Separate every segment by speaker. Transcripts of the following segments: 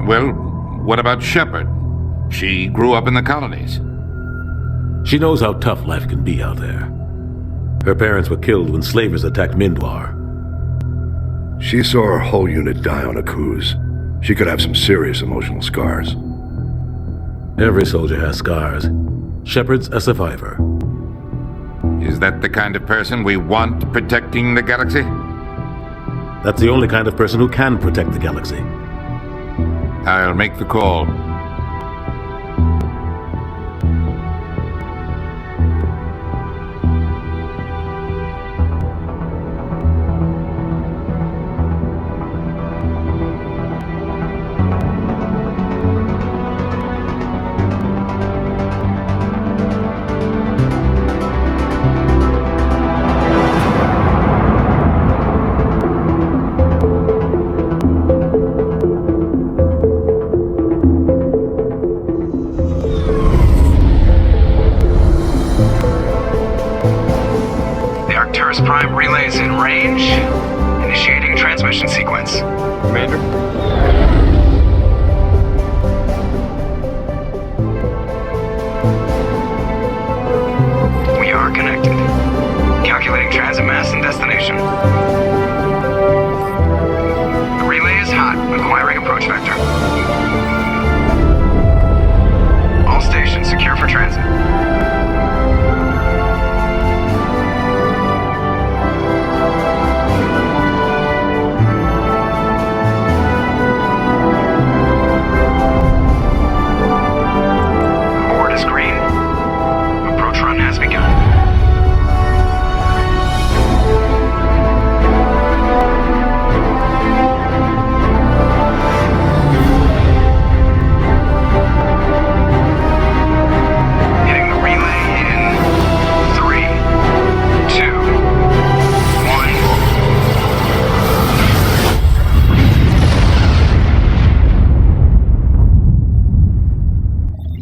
Speaker 1: Well, what about Shepard? She grew up in the colonies.
Speaker 2: She knows how tough life can be out there. Her parents were killed when slavers attacked Mindwar.
Speaker 3: She saw her whole unit die on a cruise. She could have some serious emotional scars.
Speaker 2: Every soldier has scars. Shepard's a survivor.
Speaker 1: Is that the kind of person we want protecting the galaxy?
Speaker 2: That's the only kind of person who can protect the galaxy.
Speaker 1: I'll make the call.
Speaker 4: Prime relays in range. Initiating transmission sequence.
Speaker 5: Commander?
Speaker 4: We are connected. Calculating transit mass and destination. The relay is hot, acquiring approach vector. All stations secure for transit.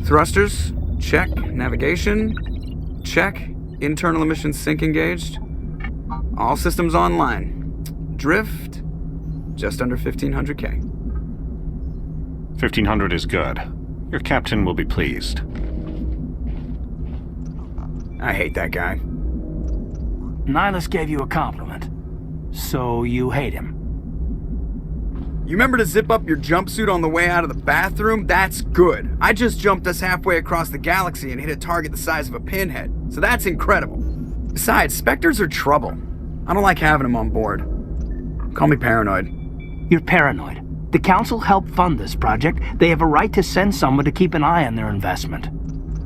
Speaker 5: Thrusters, check. Navigation, check. Internal emissions sync engaged. All systems online. Drift, just under 1,500K.
Speaker 6: 1,500 is good. Your captain will be pleased.
Speaker 5: I hate that guy.
Speaker 7: Nihilus gave you a compliment. So you hate him.
Speaker 5: You remember to zip up your jumpsuit on the way out of the bathroom? That's good. I just jumped us halfway across the galaxy and hit a target the size of a pinhead. So that's incredible. Besides, Spectres are trouble. I don't like having them on board. Call me paranoid.
Speaker 7: You're paranoid. The Council helped fund this project. They have a right to send someone to keep an eye on their investment.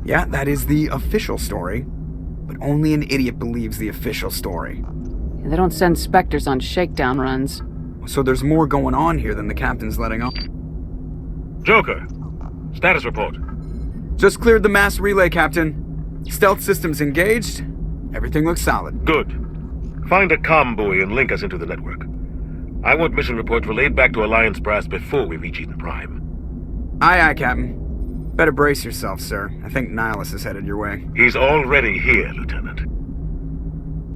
Speaker 5: Yeah, that is the official story. But only an idiot believes the official story.
Speaker 8: They don't send Spectres on shakedown runs.
Speaker 5: So there's more going on here than the captain's letting on.
Speaker 2: Joker, status report.
Speaker 5: Just cleared the mass relay, Captain. Stealth systems engaged. Everything looks solid.
Speaker 2: Good. Find a comm buoy and link us into the network. I want mission reports relayed back to Alliance brass before we reach Eden Prime.
Speaker 5: Aye, aye, Captain. Better brace yourself, sir. I think Nihilus is headed your way.
Speaker 2: He's already here, Lieutenant.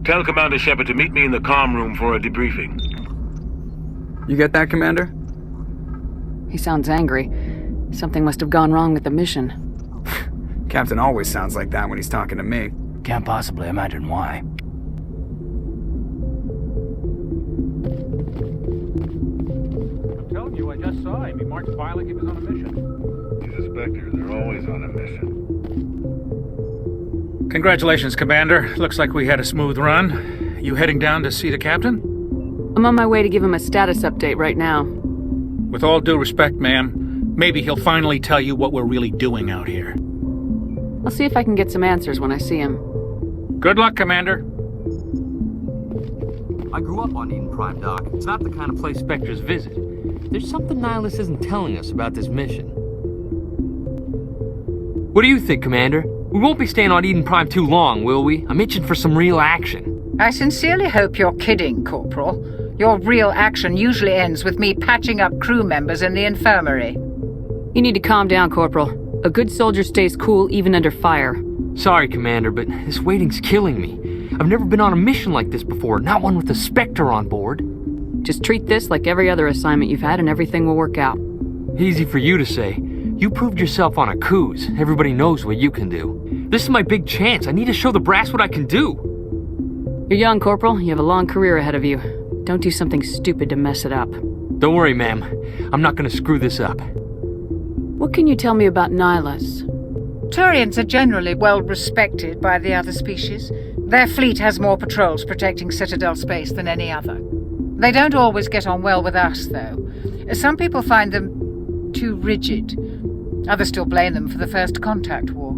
Speaker 2: Tell Commander Shepard to meet me in the comm room for a debriefing.
Speaker 5: You get that, Commander?
Speaker 8: He sounds angry. Something must have gone wrong with the mission.
Speaker 5: Captain always sounds like that when he's talking to me.
Speaker 7: Can't possibly imagine why.
Speaker 9: I'm telling you, I just saw him. He marched by like he was on a mission.
Speaker 3: He's a Spectre. They're always on a mission.
Speaker 9: Congratulations, Commander. Looks like we had a smooth run. You heading down to see the captain?
Speaker 8: I'm on my way to give him a status update right now.
Speaker 9: With all due respect, ma'am, maybe he'll finally tell you what we're really doing out here.
Speaker 8: I'll see if I can get some answers when I see him.
Speaker 9: Good luck, Commander.
Speaker 10: I grew up on Eden Prime, Doc. It's not the kind of place Spectres visit. There's something Nihilus isn't telling us about this mission. What do you think, Commander? We won't be staying on Eden Prime too long, will we? I'm itching for some real action.
Speaker 11: I sincerely hope you're kidding, Corporal. Your real action usually ends with me patching up crew members in the infirmary.
Speaker 8: You need to calm down, Corporal. A good soldier stays cool even under fire.
Speaker 10: Sorry, Commander, but this waiting's killing me. I've never been on a mission like this before, not one with a Spectre on board.
Speaker 8: Just treat this like every other assignment you've had and everything will work out.
Speaker 10: Easy for you to say. You proved yourself on a cruise. Everybody knows what you can do. This is my big chance. I need to show the brass what I can do.
Speaker 8: You're young, Corporal. You have a long career ahead of you. Don't do something stupid to mess it up.
Speaker 10: Don't worry, ma'am. I'm not gonna screw this up.
Speaker 8: What can you tell me about Nihilus?
Speaker 11: Turians are generally well respected by the other species. Their fleet has more patrols protecting Citadel space than any other. They don't always get on well with us, though. Some people find them too rigid. Others still blame them for the First Contact War.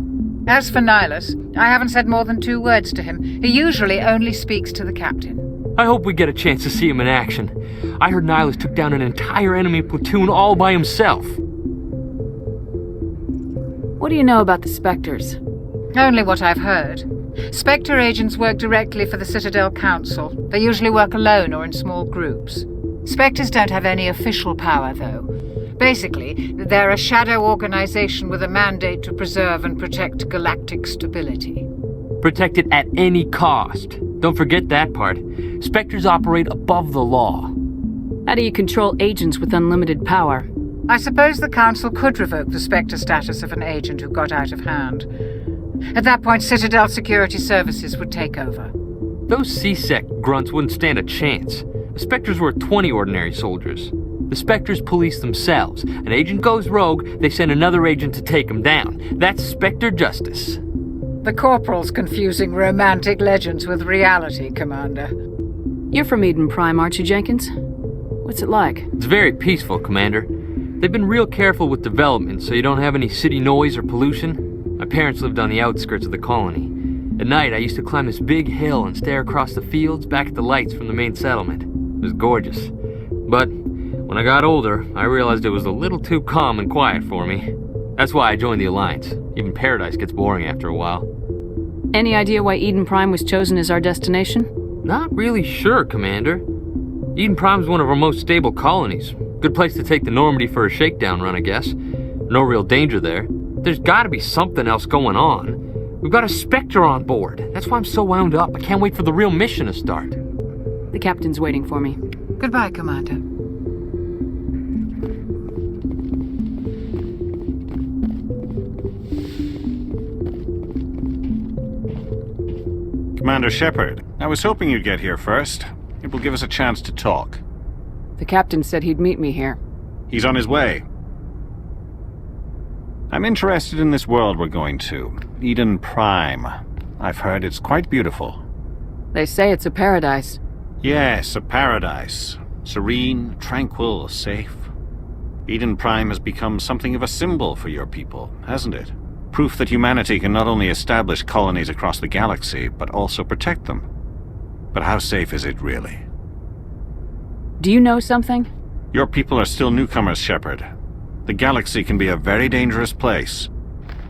Speaker 11: As for Nihilus, I haven't said more than 2 words to him. He usually only speaks to the captain.
Speaker 10: I hope we get a chance to see him in action. I heard Nihilus took down an entire enemy platoon all by himself.
Speaker 8: What do you know about the Spectres?
Speaker 11: Only what I've heard. Spectre agents work directly for the Citadel Council. They usually work alone or in small groups. Spectres don't have any official power, though. Basically, they're a shadow organization with a mandate to preserve and protect galactic stability.
Speaker 10: Protect it at any cost. Don't forget that part. Spectres operate above the law.
Speaker 8: How do you control agents with unlimited power?
Speaker 11: I suppose the Council could revoke the Spectre status of an agent who got out of hand. At that point, Citadel Security Services would take over.
Speaker 10: Those C-Sec grunts wouldn't stand a chance. The Spectres were 20 ordinary soldiers. The Spectres police themselves. An agent goes rogue, they send another agent to take him down. That's Spectre justice.
Speaker 11: The Corporal's confusing romantic legends with reality, Commander.
Speaker 8: You're from Eden Prime, aren't you, Jenkins? What's it like?
Speaker 10: It's very peaceful, Commander. They've been real careful with development, so you don't have any city noise or pollution. My parents lived on the outskirts of the colony. At night, I used to climb this big hill and stare across the fields back at the lights from the main settlement. It was gorgeous. But when I got older, I realized it was a little too calm and quiet for me. That's why I joined the Alliance. Even Paradise gets boring after a while.
Speaker 8: Any idea why Eden Prime was chosen as our destination?
Speaker 10: Not really sure, Commander. Eden Prime's one of our most stable colonies. Good place to take the Normandy for a shakedown run, I guess. No real danger there. There's gotta be something else going on. We've got a Spectre on board. That's why I'm so wound up. I can't wait for the real mission to start.
Speaker 8: The captain's waiting for me.
Speaker 11: Goodbye, Commander.
Speaker 6: Commander Shepard, I was hoping you'd get here first. It will give us a chance to talk.
Speaker 8: The captain said he'd meet me here.
Speaker 6: He's on his way. I'm interested in this world we're going to, Eden Prime. I've heard it's quite beautiful.
Speaker 8: They say it's a paradise.
Speaker 6: Yes, a paradise. Serene, tranquil, safe. Eden Prime has become something of a symbol for your people, hasn't it? Proof that humanity can not only establish colonies across the galaxy, but also protect them. But how safe is it really?
Speaker 8: Do you know something?
Speaker 6: Your people are still newcomers, Shepard. The galaxy can be a very dangerous place.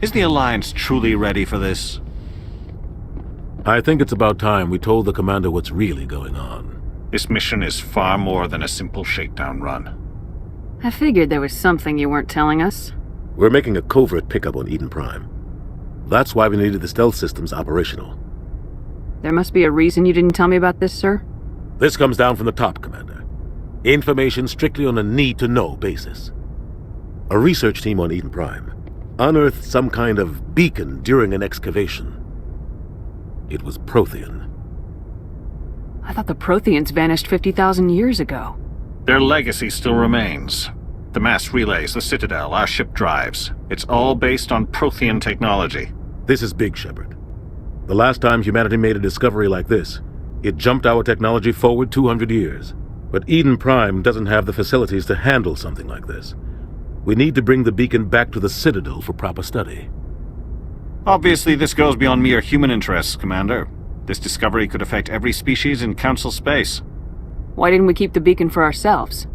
Speaker 6: Is the Alliance truly ready for this?
Speaker 12: I think it's about time we told the Commander what's really going on.
Speaker 6: This mission is far more than a simple shakedown run.
Speaker 8: I figured there was something you weren't telling us.
Speaker 12: We're making a covert pickup on Eden Prime. That's why we needed the stealth systems operational.
Speaker 8: There must be a reason you didn't tell me about this, sir?
Speaker 12: This comes down from the top, Commander. Information strictly on a need-to-know basis. A research team on Eden Prime unearthed some kind of beacon during an excavation. It was Prothean.
Speaker 8: I thought the Protheans vanished 50,000 years ago.
Speaker 6: Their legacy still remains. The mass relays, the Citadel, our ship drives. It's all based on Prothean technology.
Speaker 12: This is big, Shepard. The last time humanity made a discovery like this, it jumped our technology forward 200 years. But Eden Prime doesn't have the facilities to handle something like this. We need to bring the beacon back to the Citadel for proper study.
Speaker 6: Obviously, this goes beyond mere human interests, Commander. This discovery could affect every species in Council space.
Speaker 8: Why didn't we keep the beacon for ourselves?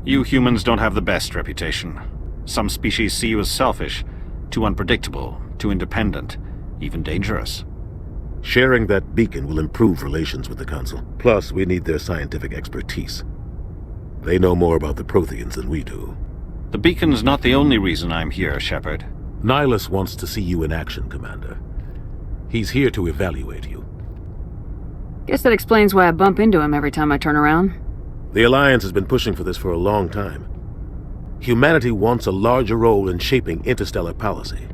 Speaker 6: You humans don't have the best reputation. Some species see you as selfish, too unpredictable, too independent, even dangerous.
Speaker 12: Sharing that beacon will improve relations with the Council. Plus, we need their scientific expertise. They know more about the Protheans than we do.
Speaker 6: The beacon's not the only reason I'm here, Shepard.
Speaker 12: Nihilus wants to see you in action, Commander. He's here to evaluate you.
Speaker 8: Guess that explains why I bump into him every time I turn around.
Speaker 12: The Alliance has been pushing for this for a long time. Humanity wants a larger role in shaping interstellar policy.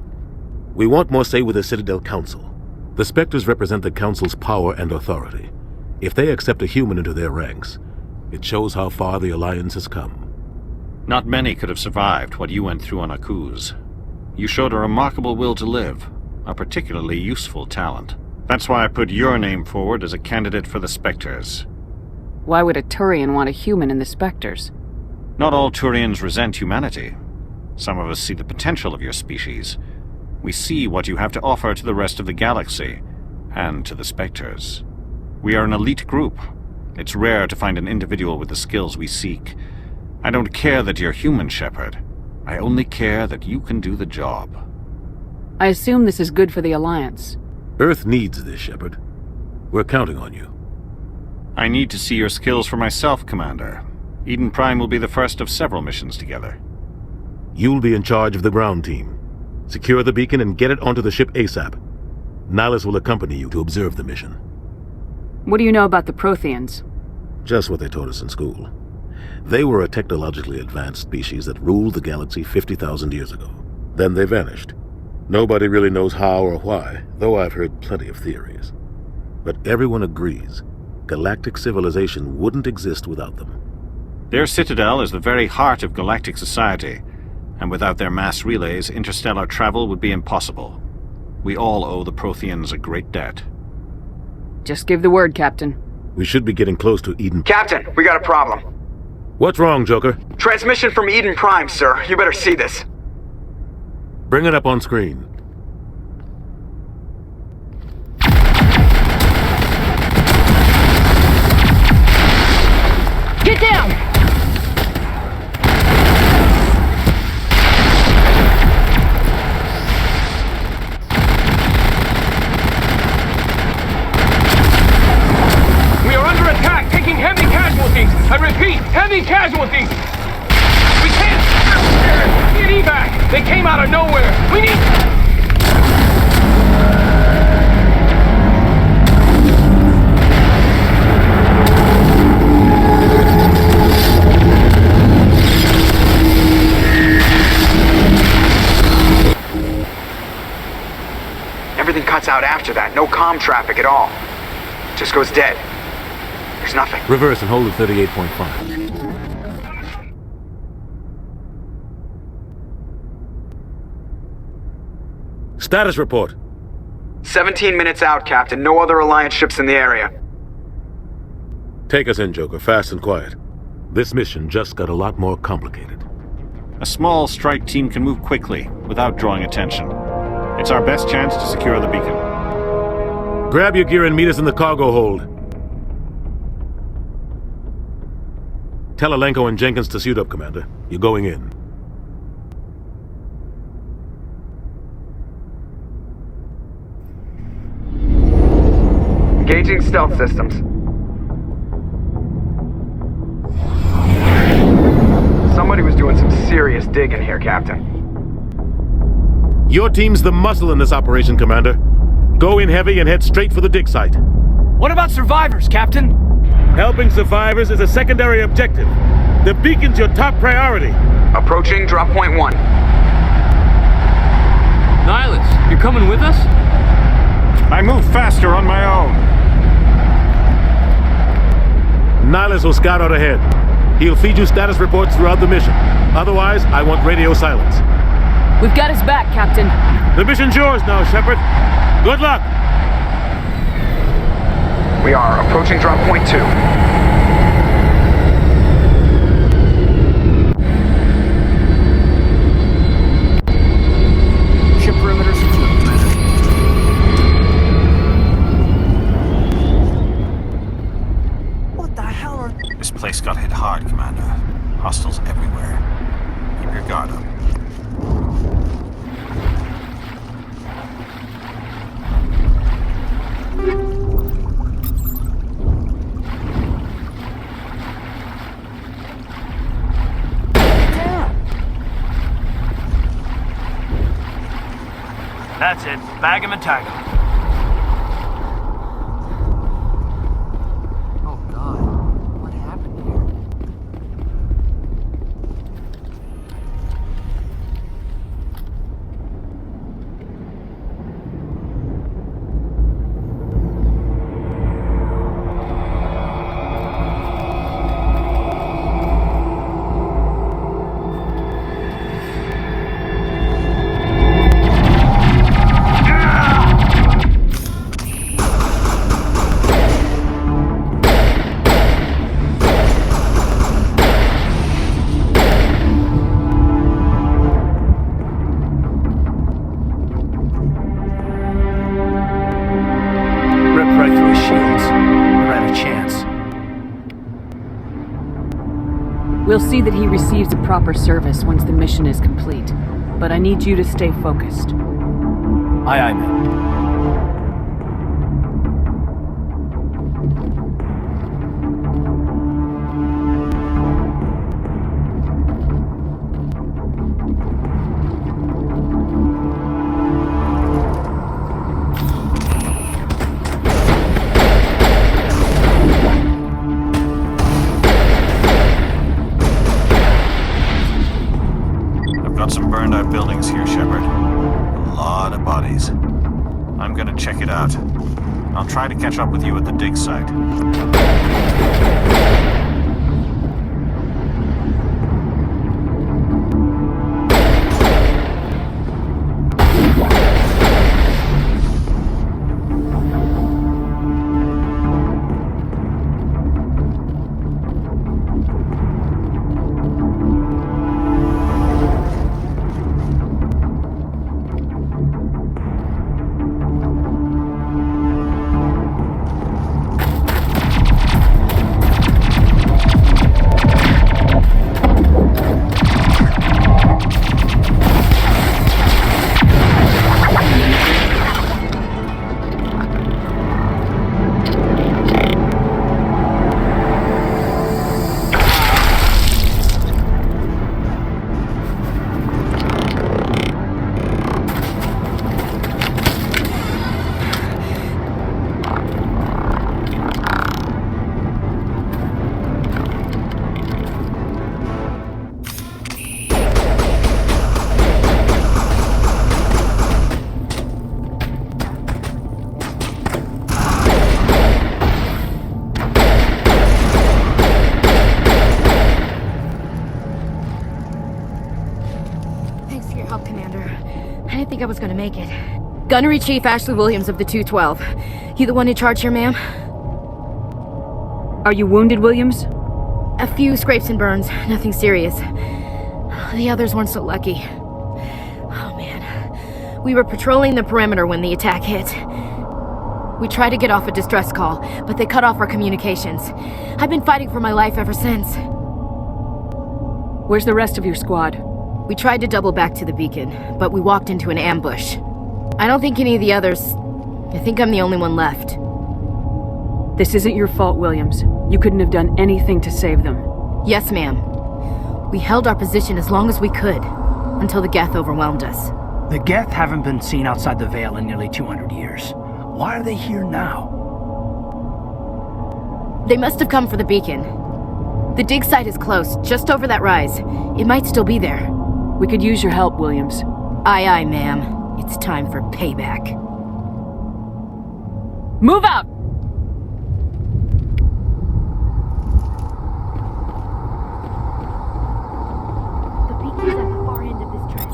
Speaker 12: We want more say with the Citadel Council. The Spectres represent the Council's power and authority. If they accept a human into their ranks, it shows how far the Alliance has come.
Speaker 6: Not many could have survived what you went through on Akuz. You showed a remarkable will to live, a particularly useful talent. That's why I put your name forward as a candidate for the Spectres.
Speaker 8: Why would a Turian want a human in the Spectres?
Speaker 6: Not all Turians resent humanity. Some of us see the potential of your species. We see what you have to offer to the rest of the galaxy, and to the Spectres. We are an elite group. It's rare to find an individual with the skills we seek. I don't care that you're human, Shepard. I only care that you can do the job.
Speaker 8: I assume this is good for the Alliance.
Speaker 12: Earth needs this, Shepard. We're counting on you.
Speaker 6: I need to see your skills for myself, Commander. Eden Prime will be the first of several missions together.
Speaker 12: You'll be in charge of the ground team. Secure the beacon and get it onto the ship ASAP. Nihilus will accompany you to observe the mission.
Speaker 8: What do you know about the Protheans?
Speaker 12: Just what they taught us in school. They were a technologically advanced species that ruled the galaxy 50,000 years ago. Then they vanished. Nobody really knows how or why, though I've heard plenty of theories. But everyone agrees, galactic civilization wouldn't exist without them.
Speaker 6: Their citadel is the very heart of galactic society, and without their mass relays, interstellar travel would be impossible. We all owe the Protheans a great debt.
Speaker 8: Just give the word, Captain.
Speaker 12: We should be getting close to Eden.
Speaker 5: Captain, we got a problem.
Speaker 12: What's wrong, Joker?
Speaker 5: Transmission from Eden Prime, sir. You better see this.
Speaker 12: Bring it up on screen.
Speaker 7: Get down!
Speaker 13: We are under attack, taking heavy casualties. I repeat, heavy casualties. We can't get evac. They came out of nowhere. We need...
Speaker 5: Everything cuts out after that. No comm traffic at all. Just goes dead. There's nothing.
Speaker 12: Reverse and hold at 38.5. Status report.
Speaker 5: 17 minutes out, Captain. No other Alliance ships in the area.
Speaker 12: Take us in, Joker, fast and quiet. This mission just got a lot more complicated.
Speaker 6: A small strike team can move quickly, without drawing attention. It's our best chance to secure the beacon.
Speaker 12: Grab your gear and meet us in the cargo hold. Tell Alenko and Jenkins to suit up, Commander. You're going in.
Speaker 5: Engaging stealth systems. Somebody was doing some serious digging here, Captain.
Speaker 12: Your team's the muscle in this operation, Commander. Go in heavy and head straight for the dig site.
Speaker 7: What about survivors, Captain?
Speaker 12: Helping survivors is a secondary objective. The beacon's your top priority.
Speaker 5: Approaching drop point 1.
Speaker 10: Nihilus, you're coming with us?
Speaker 6: I move faster on my own.
Speaker 12: Nihilus will scout out ahead. He'll feed you status reports throughout the mission. Otherwise, I want radio silence.
Speaker 8: We've got his back, Captain.
Speaker 12: The mission's yours now, Shepard. Good luck!
Speaker 5: We are approaching drop point 2.
Speaker 7: Ship perimeter secure. What the hell are...
Speaker 6: This place got hit hard, Commander. Hostiles everywhere. Keep your guard up.
Speaker 7: That's it. Bag him and tag him.
Speaker 10: Oh god, what happened
Speaker 8: We'll see that he receives a proper service once the mission is complete. But I need you to stay focused.
Speaker 7: Aye, aye, ma'am.
Speaker 6: Got some burned out buildings here, Shepard. A lot of bodies. I'm gonna check it out. I'll try to catch up with you at the dig site.
Speaker 14: I was gonna make it. Gunnery Chief Ashley Williams of the 212. You the one in charge here, ma'am?
Speaker 8: Are you wounded, Williams?
Speaker 14: A few scrapes and burns, nothing serious. The others weren't so lucky. Oh man. We were patrolling the perimeter when the attack hit. We tried to get off a distress call, but they cut off our communications. I've been fighting for my life ever since.
Speaker 8: Where's the rest of your squad?
Speaker 14: We tried to double back to the beacon, but we walked into an ambush. I don't think any of the others... I think I'm the only one left.
Speaker 8: This isn't your fault, Williams. You couldn't have done anything to save them.
Speaker 14: Yes, ma'am. We held our position as long as we could, until the Geth overwhelmed us.
Speaker 7: The Geth haven't been seen outside the Veil in nearly 200 years. Why are they here now?
Speaker 14: They must have come for the beacon. The dig site is close, just over that rise. It might still be there.
Speaker 8: We could use your help, Williams.
Speaker 14: Aye, aye, ma'am. It's time for payback.
Speaker 8: Move out!
Speaker 14: The beacon's at the far end of this trench.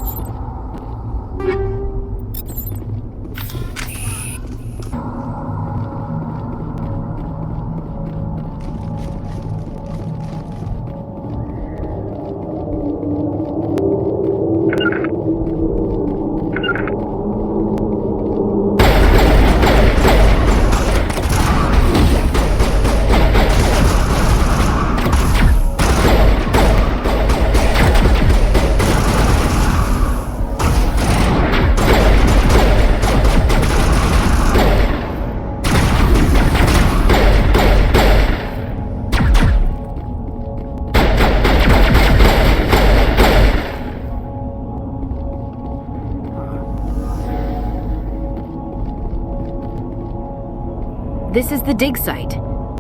Speaker 14: This is the dig site.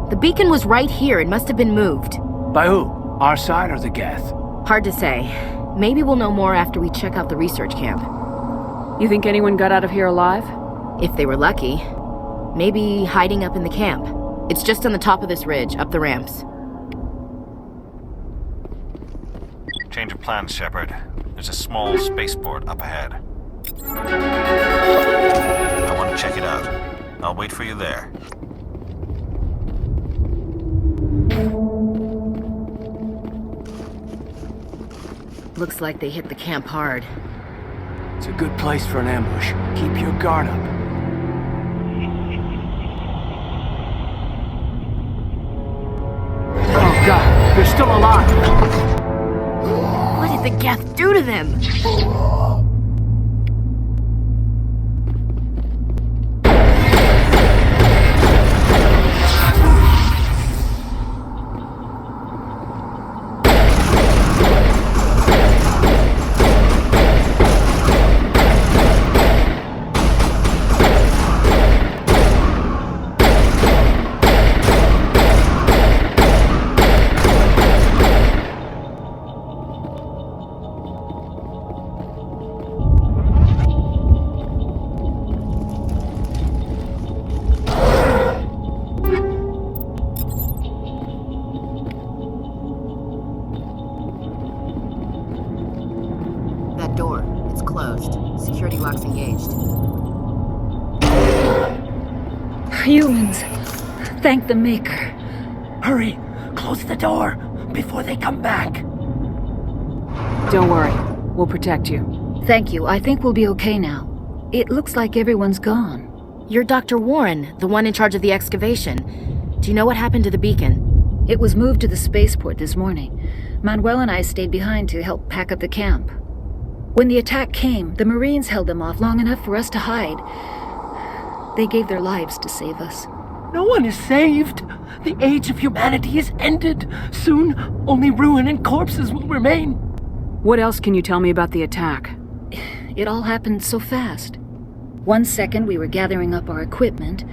Speaker 14: The beacon was right here. It must have been moved.
Speaker 7: By who? Our side or the Geth?
Speaker 14: Hard to say. Maybe we'll know more after we check out the research camp.
Speaker 8: You think anyone got out of here alive?
Speaker 14: If they were lucky. Maybe hiding up in the camp. It's just on the top of this ridge, up the ramps.
Speaker 6: Change of plans, Shepard. There's a small spaceport up ahead. I want to check it out. I'll wait for you there.
Speaker 14: Looks like they hit the camp hard.
Speaker 7: It's a good place for an ambush. Keep your guard up. Oh God, they're still alive.
Speaker 14: What did the Geth do to them?
Speaker 15: That door, it's closed. Security lock's engaged.
Speaker 16: Humans. Thank the Maker.
Speaker 7: Hurry! Close the door before they come back.
Speaker 8: Don't worry. We'll protect you.
Speaker 16: Thank you. I think we'll be okay now. It looks like everyone's gone.
Speaker 14: You're Dr. Warren, the one in charge of the excavation. Do you know what happened to the beacon?
Speaker 16: It was moved to the spaceport this morning. Manuel and I stayed behind to help pack up the camp. When the attack came, the Marines held them off long enough for us to hide. They gave their lives to save us.
Speaker 7: No one is saved. The age of humanity is ended. Soon, only ruin and corpses will remain.
Speaker 8: What else can you tell me about the attack?
Speaker 16: It all happened so fast. 1 second we were gathering up our equipment.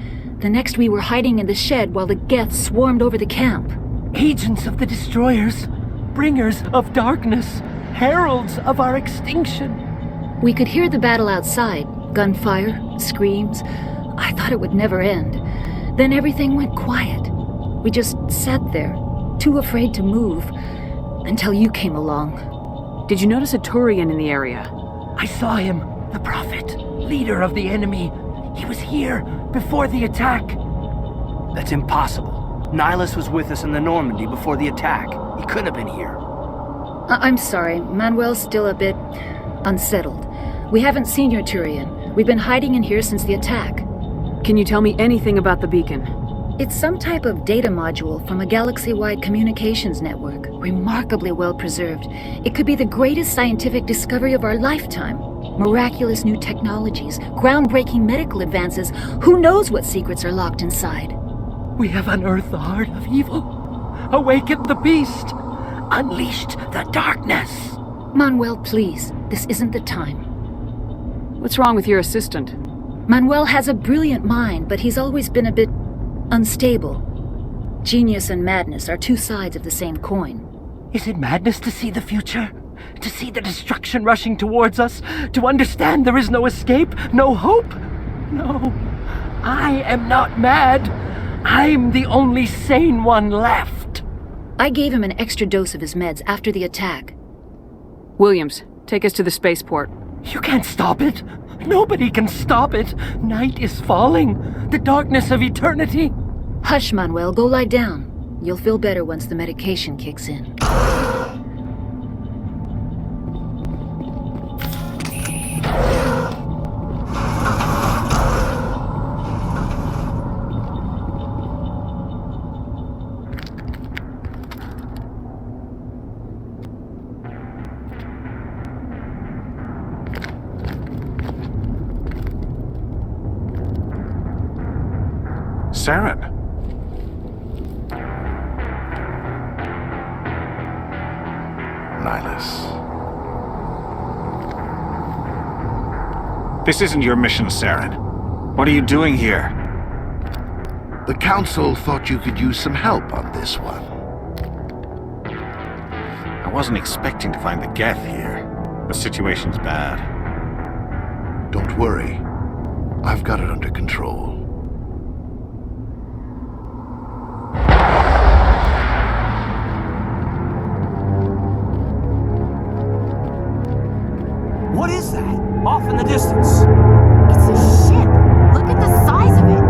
Speaker 16: The next we were hiding in the shed while the Geth swarmed over the camp.
Speaker 7: Agents of the destroyers. Bringers of darkness. Heralds of our extinction.
Speaker 16: We could hear the battle outside. Gunfire, screams. I thought it would never end. Then everything went quiet. We just sat there, too afraid to move, until you came along.
Speaker 8: Did you notice a Turian in the area?
Speaker 7: I saw him, the Prophet, leader of the enemy. He was here before the attack.
Speaker 5: That's impossible. Nihilus was with us in the Normandy before the attack. He couldn't have been here.
Speaker 16: I'm sorry, Manuel's still a bit unsettled. We haven't seen your Turian. We've been hiding in here since the attack.
Speaker 8: Can you tell me anything about the beacon?
Speaker 16: It's some type of data module from a galaxy-wide communications network, remarkably well preserved. It could be the greatest scientific discovery of our lifetime. Miraculous new technologies, groundbreaking medical advances. Who knows what secrets are locked inside?
Speaker 7: We have unearthed the heart of evil, awakened the beast, unleashed the darkness.
Speaker 16: Manuel, please, this isn't the time.
Speaker 8: What's wrong with your assistant?
Speaker 16: Manuel has a brilliant mind, but he's always been a bit unstable. Genius and madness are two sides of the same coin.
Speaker 7: Is it madness to see the future? To see the destruction rushing towards us? To understand there is no escape? No hope? No. I am not mad. I'm the only sane one left.
Speaker 16: I gave him an extra dose of his meds after the attack.
Speaker 8: Williams, take us to the spaceport.
Speaker 7: You can't stop it. Nobody can stop it. Night is falling. The darkness of eternity.
Speaker 16: Hush, Manuel. Go lie down. You'll feel better once the medication kicks in.
Speaker 6: Saren.
Speaker 1: Nihilus.
Speaker 6: This isn't your mission, Saren. What are you doing here?
Speaker 3: The Council thought you could use some help on this one.
Speaker 6: I wasn't expecting to find the Geth here. The situation's bad.
Speaker 3: Don't worry. I've got it under control.
Speaker 7: What is that? Off in the distance.
Speaker 15: It's a ship. Look at the size of it.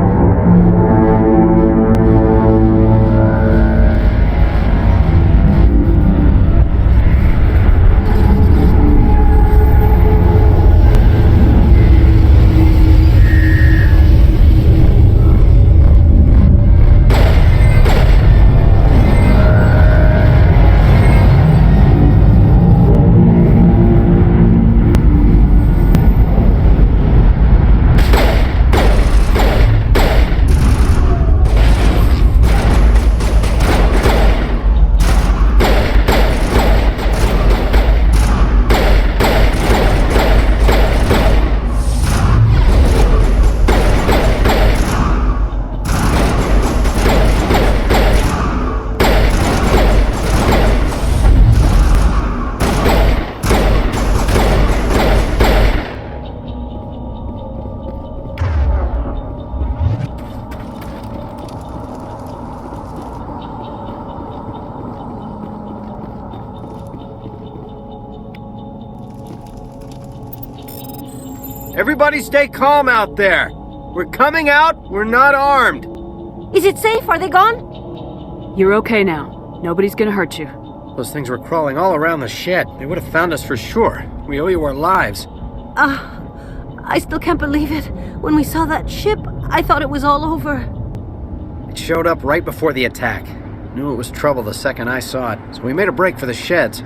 Speaker 17: Everybody stay calm out there. We're coming out. We're not armed.
Speaker 14: Is it safe? Are they gone?
Speaker 8: You're okay now. Nobody's gonna hurt you.
Speaker 17: Those things were crawling all around the shed. They would have found us for sure. We owe you our lives.
Speaker 14: I still can't believe it. When we saw that ship, I thought it was all over.
Speaker 17: It showed up right before the attack. Knew it was trouble the second I saw it, so we made a break for the sheds.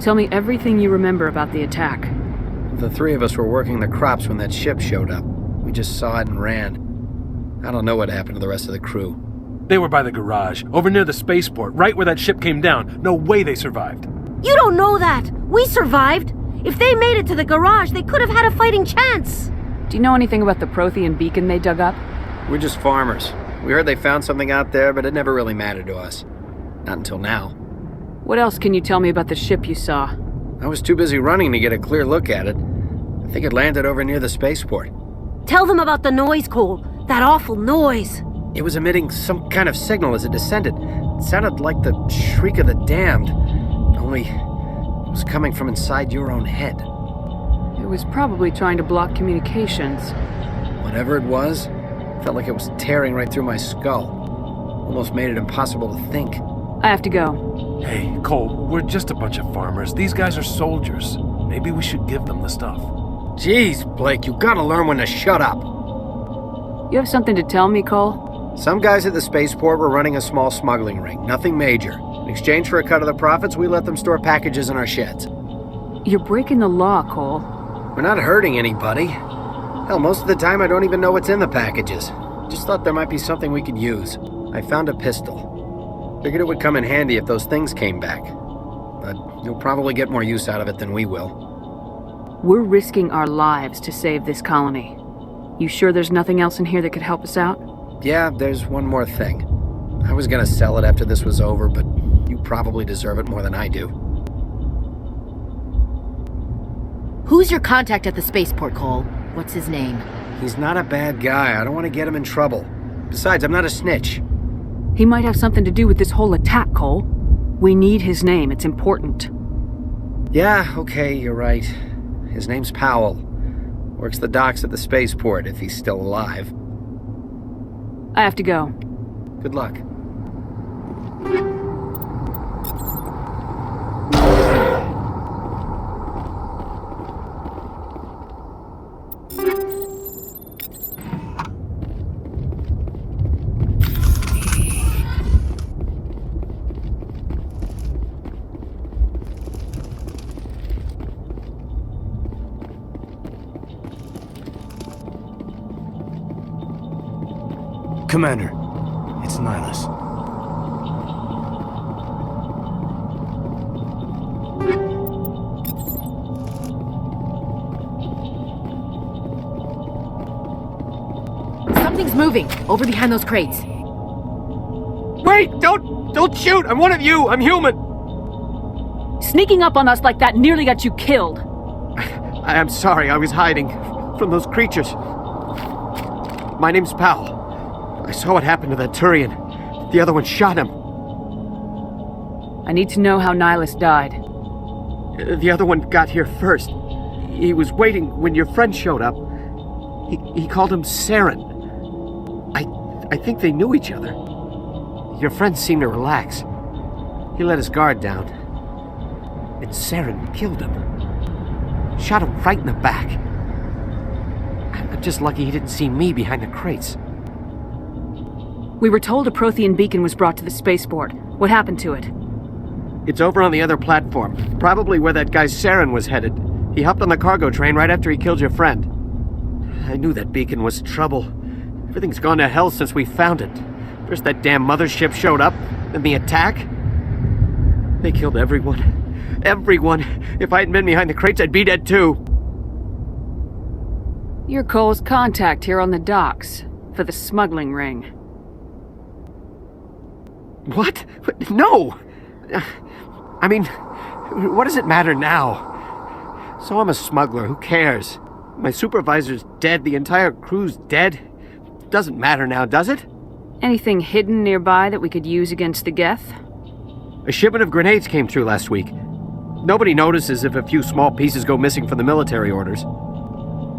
Speaker 8: Tell me everything you remember about the attack.
Speaker 17: The three of us were working the crops when that ship showed up. We just saw it and ran. I don't know what happened to the rest of the crew.
Speaker 18: They were by the garage, over near the spaceport, right where that ship came down. No way they survived.
Speaker 14: You don't know that! We survived! If they made it to the garage, they could have had a fighting chance!
Speaker 8: Do you know anything about the Prothean beacon they dug up?
Speaker 17: We're just farmers. We heard they found something out there, but it never really mattered to us. Not until now.
Speaker 8: What else can you tell me about the ship you saw?
Speaker 17: I was too busy running to get a clear look at it. I think it landed over near the spaceport.
Speaker 14: Tell them about the noise, Cole. That awful noise.
Speaker 17: It was emitting some kind of signal as it descended. It sounded like the shriek of the damned. Only it was coming from inside your own head.
Speaker 8: It was probably trying to block communications.
Speaker 17: Whatever it was, felt like it was tearing right through my skull. Almost made it impossible to think.
Speaker 8: I have to go.
Speaker 18: Hey, Cole, we're just a bunch of farmers. These guys are soldiers. Maybe we should give them the stuff.
Speaker 17: Jeez, Blake, you gotta learn when to shut up.
Speaker 8: You have something to tell me, Cole?
Speaker 17: Some guys at the spaceport were running a small smuggling ring, nothing major. In exchange for a cut of the profits, we let them store packages in our sheds.
Speaker 8: You're breaking the law, Cole.
Speaker 17: We're not hurting anybody. Hell, most of the time I don't even know what's in the packages. Just thought there might be something we could use. I found a pistol. Figured it would come in handy if those things came back. But you'll probably get more use out of it than we will.
Speaker 8: We're risking our lives to save this colony. You sure there's nothing else in here that could help us out?
Speaker 17: Yeah, there's one more thing. I was gonna sell it after this was over, but you probably deserve it more than I do.
Speaker 14: Who's your contact at the spaceport, Cole? What's his name?
Speaker 17: He's not a bad guy. I don't want to get him in trouble. Besides, I'm not a snitch.
Speaker 8: He might have something to do with this whole attack, Cole. We need his name. It's important.
Speaker 17: Yeah, okay, you're right. His name's Powell. Works the docks at the spaceport, if he's still alive.
Speaker 8: I have to go.
Speaker 17: Good luck.
Speaker 19: Commander, it's Nihilus.
Speaker 14: Something's moving, over behind those crates.
Speaker 17: Wait! Don't shoot! I'm one of you! I'm human!
Speaker 8: Sneaking up on us like that nearly got you killed.
Speaker 17: I'm sorry, I was hiding from those creatures. My name's Powell. I saw what happened to that Turian. The other one shot him.
Speaker 8: I need to know how Nihilus died.
Speaker 17: The other one got here first. He was waiting when your friend showed up. He called him Saren. I think they knew each other. Your friend seemed to relax. He let his guard down. And Saren killed him. Shot him right in the back. I'm just lucky he didn't see me behind the crates.
Speaker 8: We were told a Prothean beacon was brought to the spaceport. What happened to it?
Speaker 17: It's over on the other platform. Probably where that guy Saren was headed. He hopped on the cargo train right after he killed your friend. I knew that beacon was trouble. Everything's gone to hell since we found it. First that damn mothership showed up, then the attack. They killed everyone. Everyone. If I hadn't been behind the crates, I'd be dead too.
Speaker 8: You're Cole's contact here on the docks for the smuggling ring.
Speaker 17: What? No! I mean, what does it matter now? So I'm a smuggler, who cares? My supervisor's dead, the entire crew's dead. Doesn't matter now, does it?
Speaker 8: Anything hidden nearby that we could use against the Geth?
Speaker 17: A shipment of grenades came through last week. Nobody notices if a few small pieces go missing from the military orders.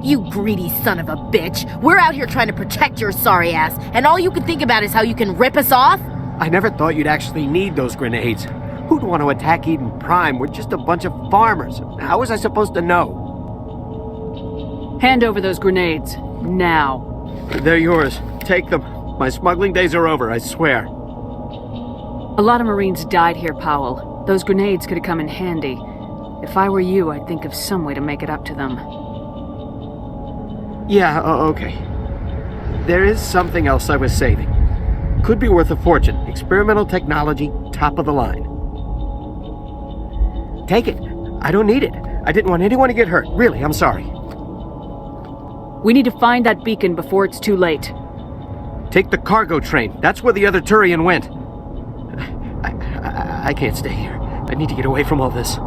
Speaker 14: You greedy son of a bitch. We're out here trying to protect your sorry ass, and all you can think about is how you can rip us off?
Speaker 17: I never thought you'd actually need those grenades. Who'd want to attack Eden Prime? We're just a bunch of farmers. How was I supposed to know?
Speaker 8: Hand over those grenades. Now.
Speaker 17: They're yours. Take them. My smuggling days are over, I swear.
Speaker 8: A lot of Marines died here, Powell. Those grenades could have come in handy. If I were you, I'd think of some way to make it up to them.
Speaker 17: Yeah, okay. There is something else I was saving. Could be worth a fortune. Experimental technology, top of the line. Take it. I don't need it. I didn't want anyone to get hurt. Really, I'm sorry.
Speaker 8: We need to find that beacon before it's too late.
Speaker 17: Take the cargo train. That's where the other Turian went. I can't stay here. I need to get away from all this.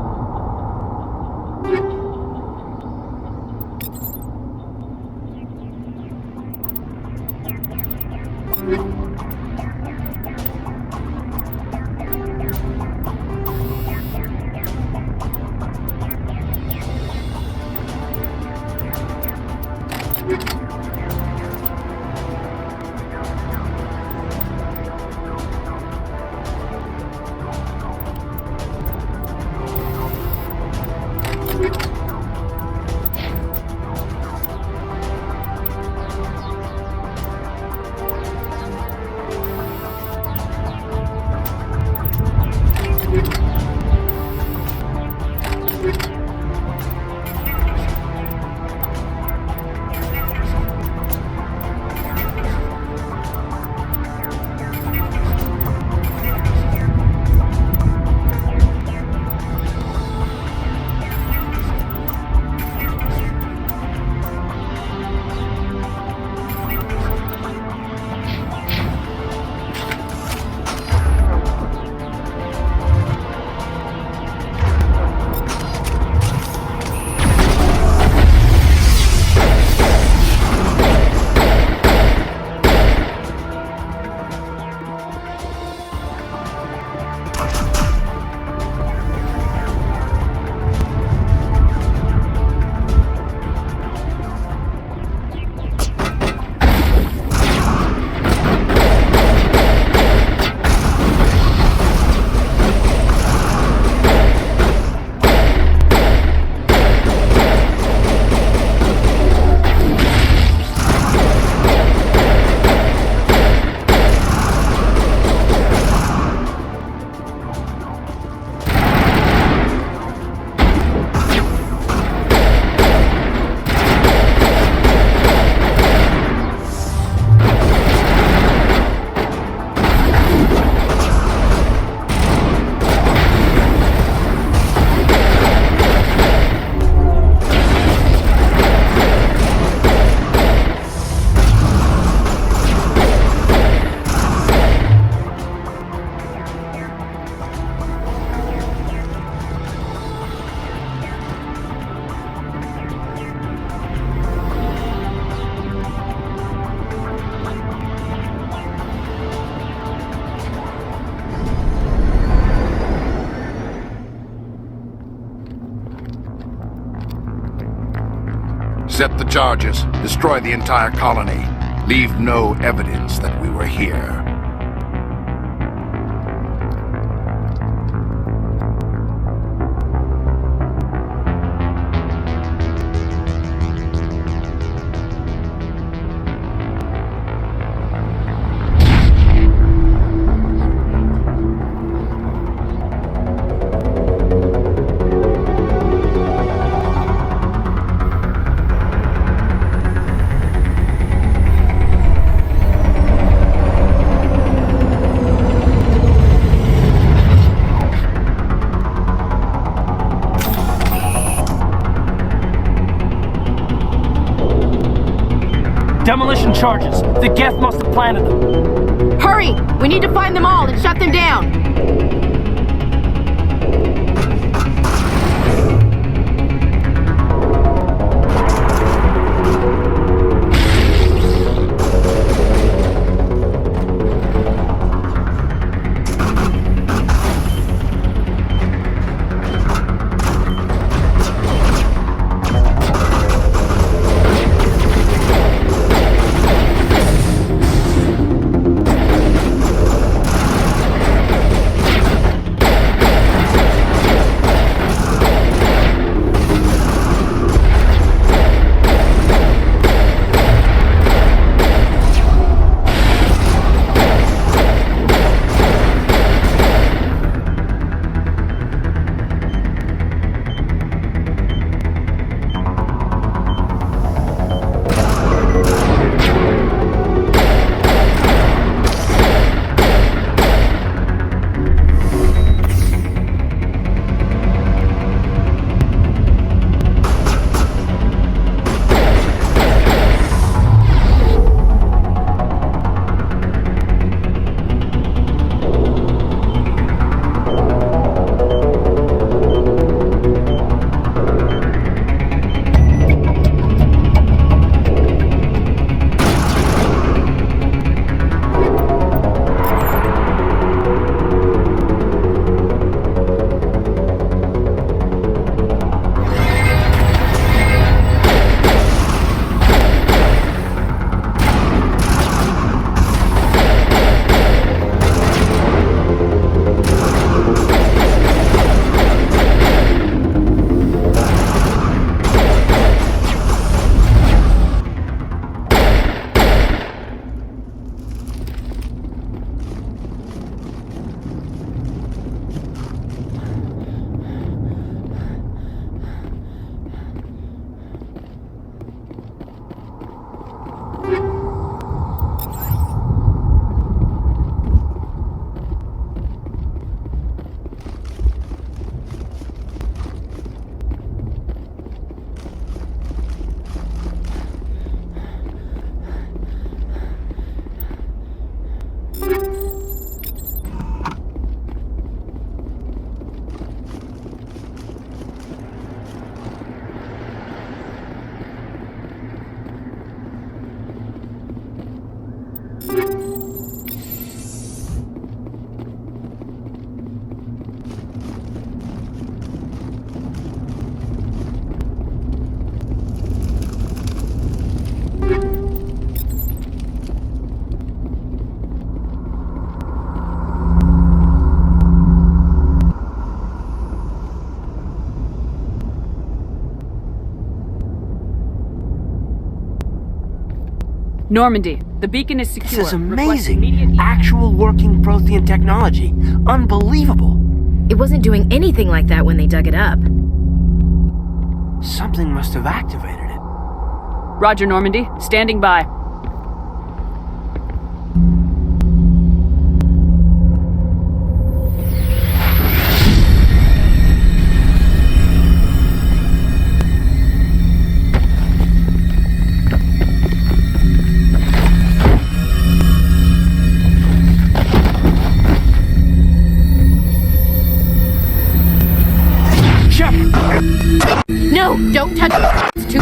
Speaker 3: Set the charges. Destroy the entire colony. Leave no evidence that we were here.
Speaker 7: Demolition charges. The Geth must have planted them.
Speaker 14: Hurry! We need to find them all and shut them down!
Speaker 8: Normandy, the beacon is secure.
Speaker 19: This is
Speaker 8: Request
Speaker 19: amazing.
Speaker 8: immediate-
Speaker 19: Actual working Prothean technology. Unbelievable.
Speaker 14: It wasn't doing anything like that when they dug it up.
Speaker 19: Something must have activated it.
Speaker 8: Roger, Normandy. Standing by.
Speaker 14: No, don't touch it. It's too...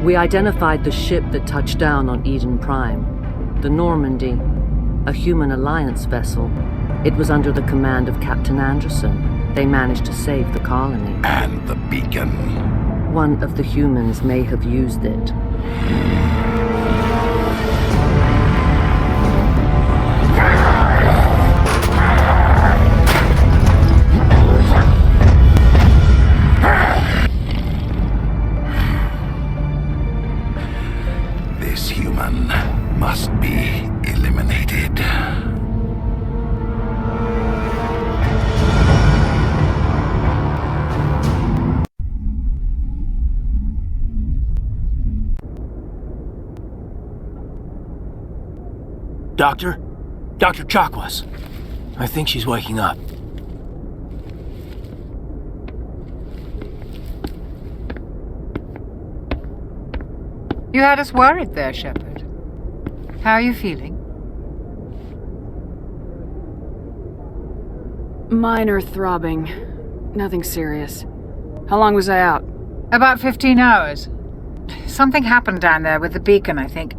Speaker 20: We identified the ship that touched down on Eden Prime. The Normandy, a human alliance vessel. It was under the command of Captain Anderson. They managed to save the colony.
Speaker 1: And the beacon.
Speaker 20: One of the humans may have used it.
Speaker 1: This human must be eliminated.
Speaker 19: Doctor? Dr. Chakwas. I think she's waking up.
Speaker 11: You had us worried there, Shepard. How are you feeling?
Speaker 8: Minor throbbing. Nothing serious. How long was I out?
Speaker 11: About 15 hours. Something happened down there with the beacon, I think.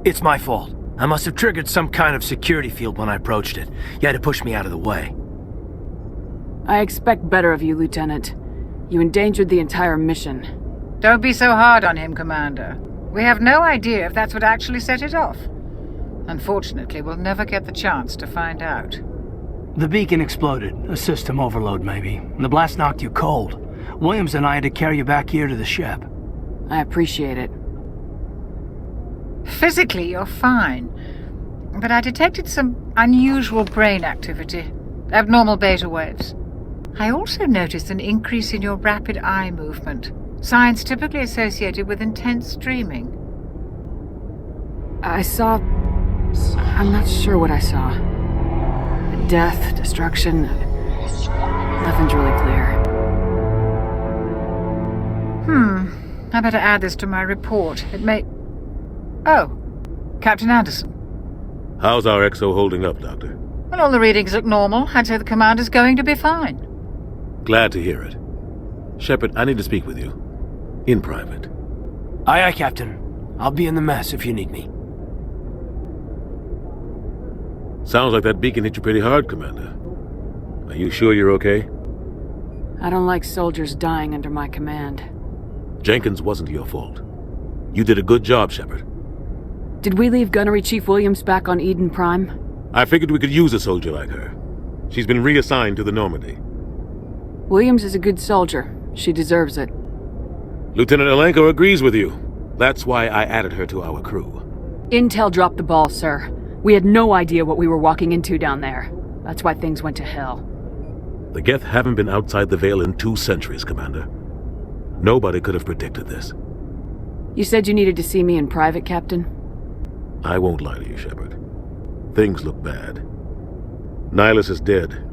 Speaker 19: It's my fault. I must have triggered some kind of security field when I approached it. You had to push me out of the way.
Speaker 8: I expect better of you, Lieutenant. You endangered the entire mission.
Speaker 11: Don't be so hard on him, Commander. We have no idea if that's what actually set it off. Unfortunately, we'll never get the chance to find out.
Speaker 19: The beacon exploded. A system overload, maybe. The blast knocked you cold. Williams and I had to carry you back here to the ship.
Speaker 8: I appreciate it.
Speaker 11: Physically, you're fine. But I detected some unusual brain activity. Abnormal beta waves. I also noticed an increase in your rapid eye movement. Signs typically associated with intense dreaming.
Speaker 8: I saw... I'm not sure what I saw. Death, destruction... Nothing's really clear.
Speaker 11: I better add this to my report. It may... Oh, Captain Anderson.
Speaker 12: How's our XO holding up, Doctor?
Speaker 11: Well, all the readings look normal. I'd say the Commander's going to be fine.
Speaker 12: Glad to hear it. Shepard, I need to speak with you. In private.
Speaker 19: Aye, aye, Captain. I'll be in the mess if you need me.
Speaker 12: Sounds like that beacon hit you pretty hard, Commander. Are you sure you're okay?
Speaker 8: I don't like soldiers dying under my command.
Speaker 12: Jenkins wasn't your fault. You did a good job, Shepard.
Speaker 8: Did we leave Gunnery Chief Williams back on Eden Prime?
Speaker 12: I figured we could use a soldier like her. She's been reassigned to the Normandy.
Speaker 8: Williams is a good soldier. She deserves it.
Speaker 12: Lieutenant Alcor agrees with you. That's why I added her to our crew.
Speaker 8: Intel dropped the ball, sir. We had no idea what we were walking into down there. That's why things went to hell.
Speaker 12: The Geth haven't been outside the Veil in 2 centuries, Commander. Nobody could have predicted this.
Speaker 8: You said you needed to see me in private, Captain?
Speaker 12: I won't lie to you, Shepard. Things look bad. Nihilus is dead.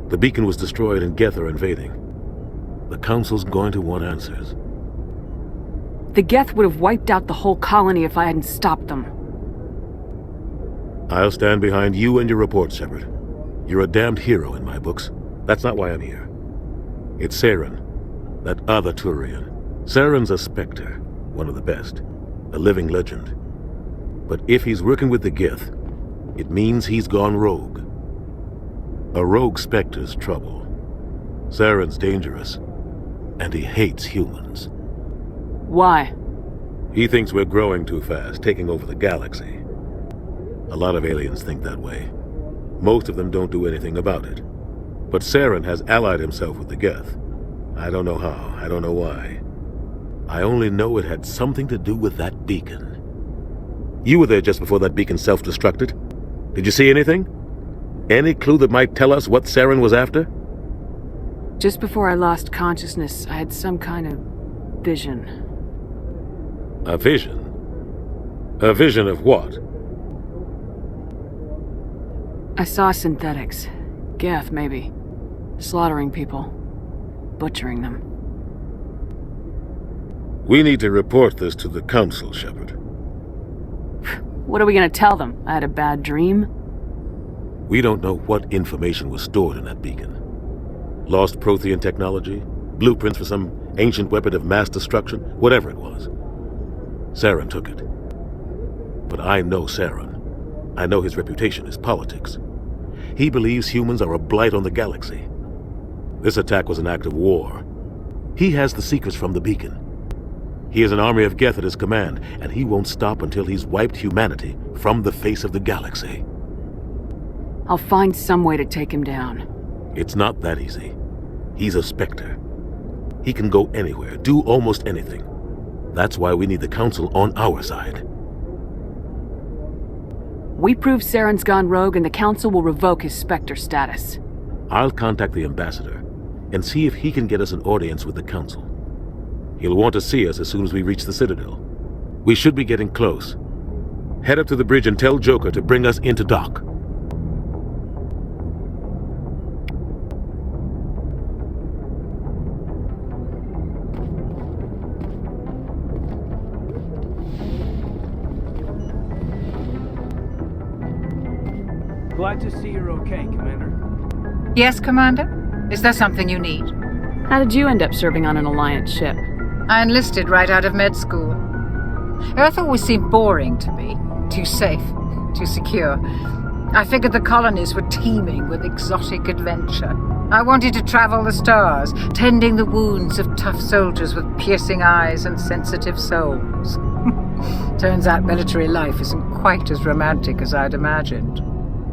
Speaker 12: The beacon was destroyed and Geth are invading. The Council's going to want answers.
Speaker 8: The Geth would have wiped out the whole colony if I hadn't stopped them.
Speaker 12: I'll stand behind you and your report, Shepard. You're a damned hero in my books. That's not why I'm here. It's Saren. That other Turian. Saren's a Spectre, one of the best. A living legend. But if he's working with the Gith, it means he's gone rogue. A rogue Spectre's trouble. Saren's dangerous, and he hates humans.
Speaker 8: Why?
Speaker 12: He thinks we're growing too fast, taking over the galaxy. A lot of aliens think that way. Most of them don't do anything about it. But Saren has allied himself with the Geth. I don't know how, I don't know why. I only know it had something to do with that beacon. You were there just before that beacon self-destructed. Did you see anything? Any clue that might tell us what Saren was after?
Speaker 8: Just before I lost consciousness, I had some kind of vision.
Speaker 12: A vision? A vision of what?
Speaker 8: I saw synthetics. Geth, maybe. Slaughtering people. Butchering them.
Speaker 12: We need to report this to the Council, Shepard.
Speaker 8: What are we gonna tell them? I had a bad dream?
Speaker 12: We don't know what information was stored in that beacon. Lost Prothean technology? Blueprints for some ancient weapon of mass destruction? Whatever it was. Saren took it. But I know Saren. I know his reputation is politics. He believes humans are a blight on the galaxy. This attack was an act of war. He has the secrets from the beacon. He has an army of Geth at his command, and he won't stop until he's wiped humanity from the face of the galaxy.
Speaker 8: I'll find some way to take him down.
Speaker 12: It's not that easy. He's a Spectre. He can go anywhere, do almost anything. That's why we need the Council on our side.
Speaker 8: We prove Saren's gone rogue and the Council will revoke his Spectre status.
Speaker 12: I'll contact the Ambassador and see if he can get us an audience with the Council. He'll want to see us as soon as we reach the Citadel. We should be getting close. Head up to the bridge and tell Joker to bring us into dock.
Speaker 19: Glad to see you're okay, Commander.
Speaker 11: Yes, Commander? Is there something you need?
Speaker 8: How did you end up serving on an Alliance ship?
Speaker 11: I enlisted right out of med school. Earth always seemed boring to me. Too safe, too secure. I figured the colonies were teeming with exotic adventure. I wanted to travel the stars, tending the wounds of tough soldiers with piercing eyes and sensitive souls. Turns out military life isn't quite as romantic as I'd imagined.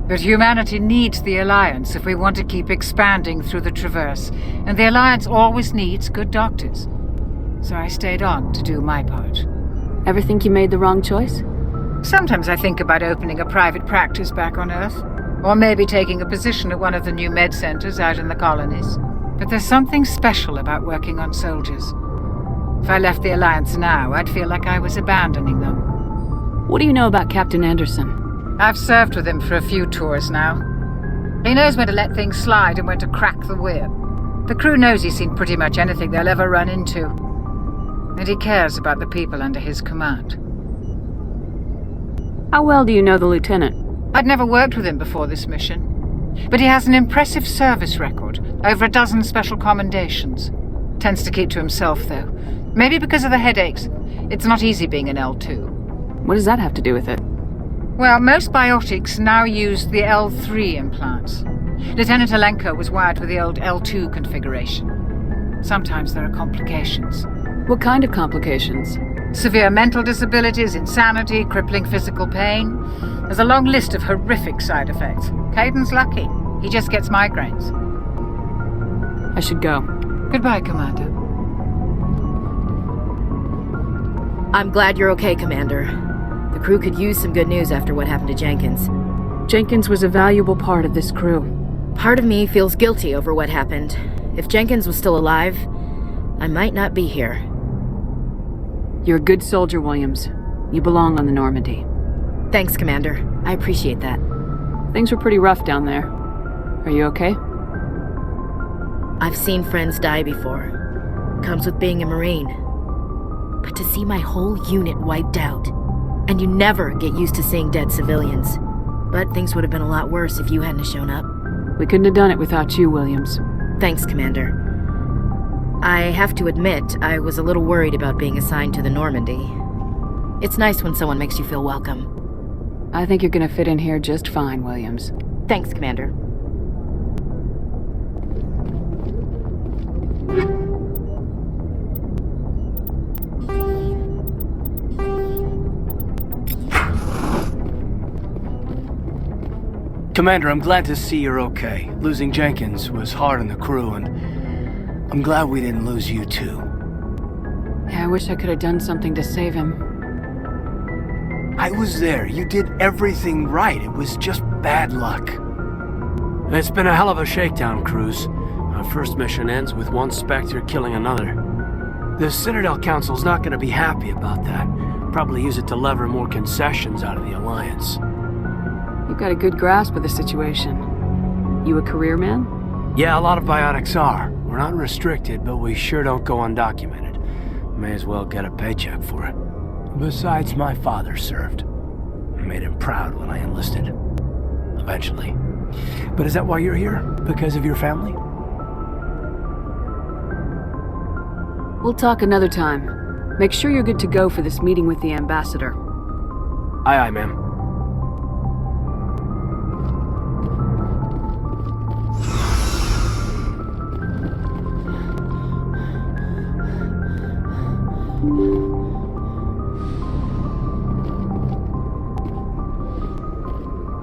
Speaker 11: But humanity needs the Alliance if we want to keep expanding through the Traverse, and the Alliance always needs good doctors. So I stayed on to do my part.
Speaker 8: Ever think you made the wrong choice?
Speaker 11: Sometimes I think about opening a private practice back on Earth, or maybe taking a position at one of the new med centers out in the colonies. But there's something special about working on soldiers. If I left the Alliance now, I'd feel like I was abandoning them.
Speaker 8: What do you know about Captain Anderson?
Speaker 11: I've served with him for a few tours now. He knows when to let things slide and when to crack the whip. The crew knows he's seen pretty much anything they'll ever run into. And he cares about the people under his command.
Speaker 8: How well do you know the Lieutenant?
Speaker 11: I'd never worked with him before this mission. But he has an impressive service record, over a dozen special commendations. Tends to keep to himself, though. Maybe because of the headaches. It's not easy being an L2.
Speaker 8: What does that have to do with it?
Speaker 11: Well, most biotics now use the L3 implants. Lieutenant Alenko was wired with the old L2 configuration. Sometimes there are complications.
Speaker 8: What kind of complications?
Speaker 11: Severe mental disabilities, insanity, crippling physical pain. There's a long list of horrific side effects. Caden's lucky. He just gets migraines.
Speaker 8: I should go.
Speaker 11: Goodbye, Commander.
Speaker 14: I'm glad you're okay, Commander. The crew could use some good news after what happened to Jenkins.
Speaker 8: Jenkins was a valuable part of this crew.
Speaker 14: Part of me feels guilty over what happened. If Jenkins was still alive, I might not be here.
Speaker 8: You're a good soldier, Williams. You belong on the Normandy.
Speaker 14: Thanks, Commander. I appreciate that.
Speaker 8: Things were pretty rough down there. Are you okay?
Speaker 14: I've seen friends die before. Comes with being a Marine. But to see my whole unit wiped out, and you never get used to seeing dead civilians. But things would have been a lot worse if you hadn't shown up.
Speaker 8: We couldn't have done it without you, Williams.
Speaker 14: Thanks, Commander. I have to admit, I was a little worried about being assigned to the Normandy. It's nice when someone makes you feel welcome.
Speaker 8: I think you're gonna fit in here just fine, Williams.
Speaker 14: Thanks, Commander.
Speaker 19: Commander, I'm glad to see you're okay. Losing Jenkins was hard on the crew, and I'm glad we didn't lose you too.
Speaker 8: Yeah, I wish I could have done something to save him.
Speaker 19: I was there. You did everything right. It was just bad luck. It's been a hell of a shakedown, Cruz. Our first mission ends with one Spectre killing another. The Citadel Council's not going to be happy about that. Probably use it to lever more concessions out of the Alliance.
Speaker 8: You've got a good grasp of the situation. You a career man?
Speaker 19: Yeah, a lot of biotics are. We're not restricted, but we sure don't go undocumented. May as well get a paycheck for it. Besides, my father served. I made him proud when I enlisted. Eventually. But is that why you're here? Because of your family?
Speaker 8: We'll talk another time. Make sure you're good to go for this meeting with the ambassador.
Speaker 19: Aye, aye, ma'am.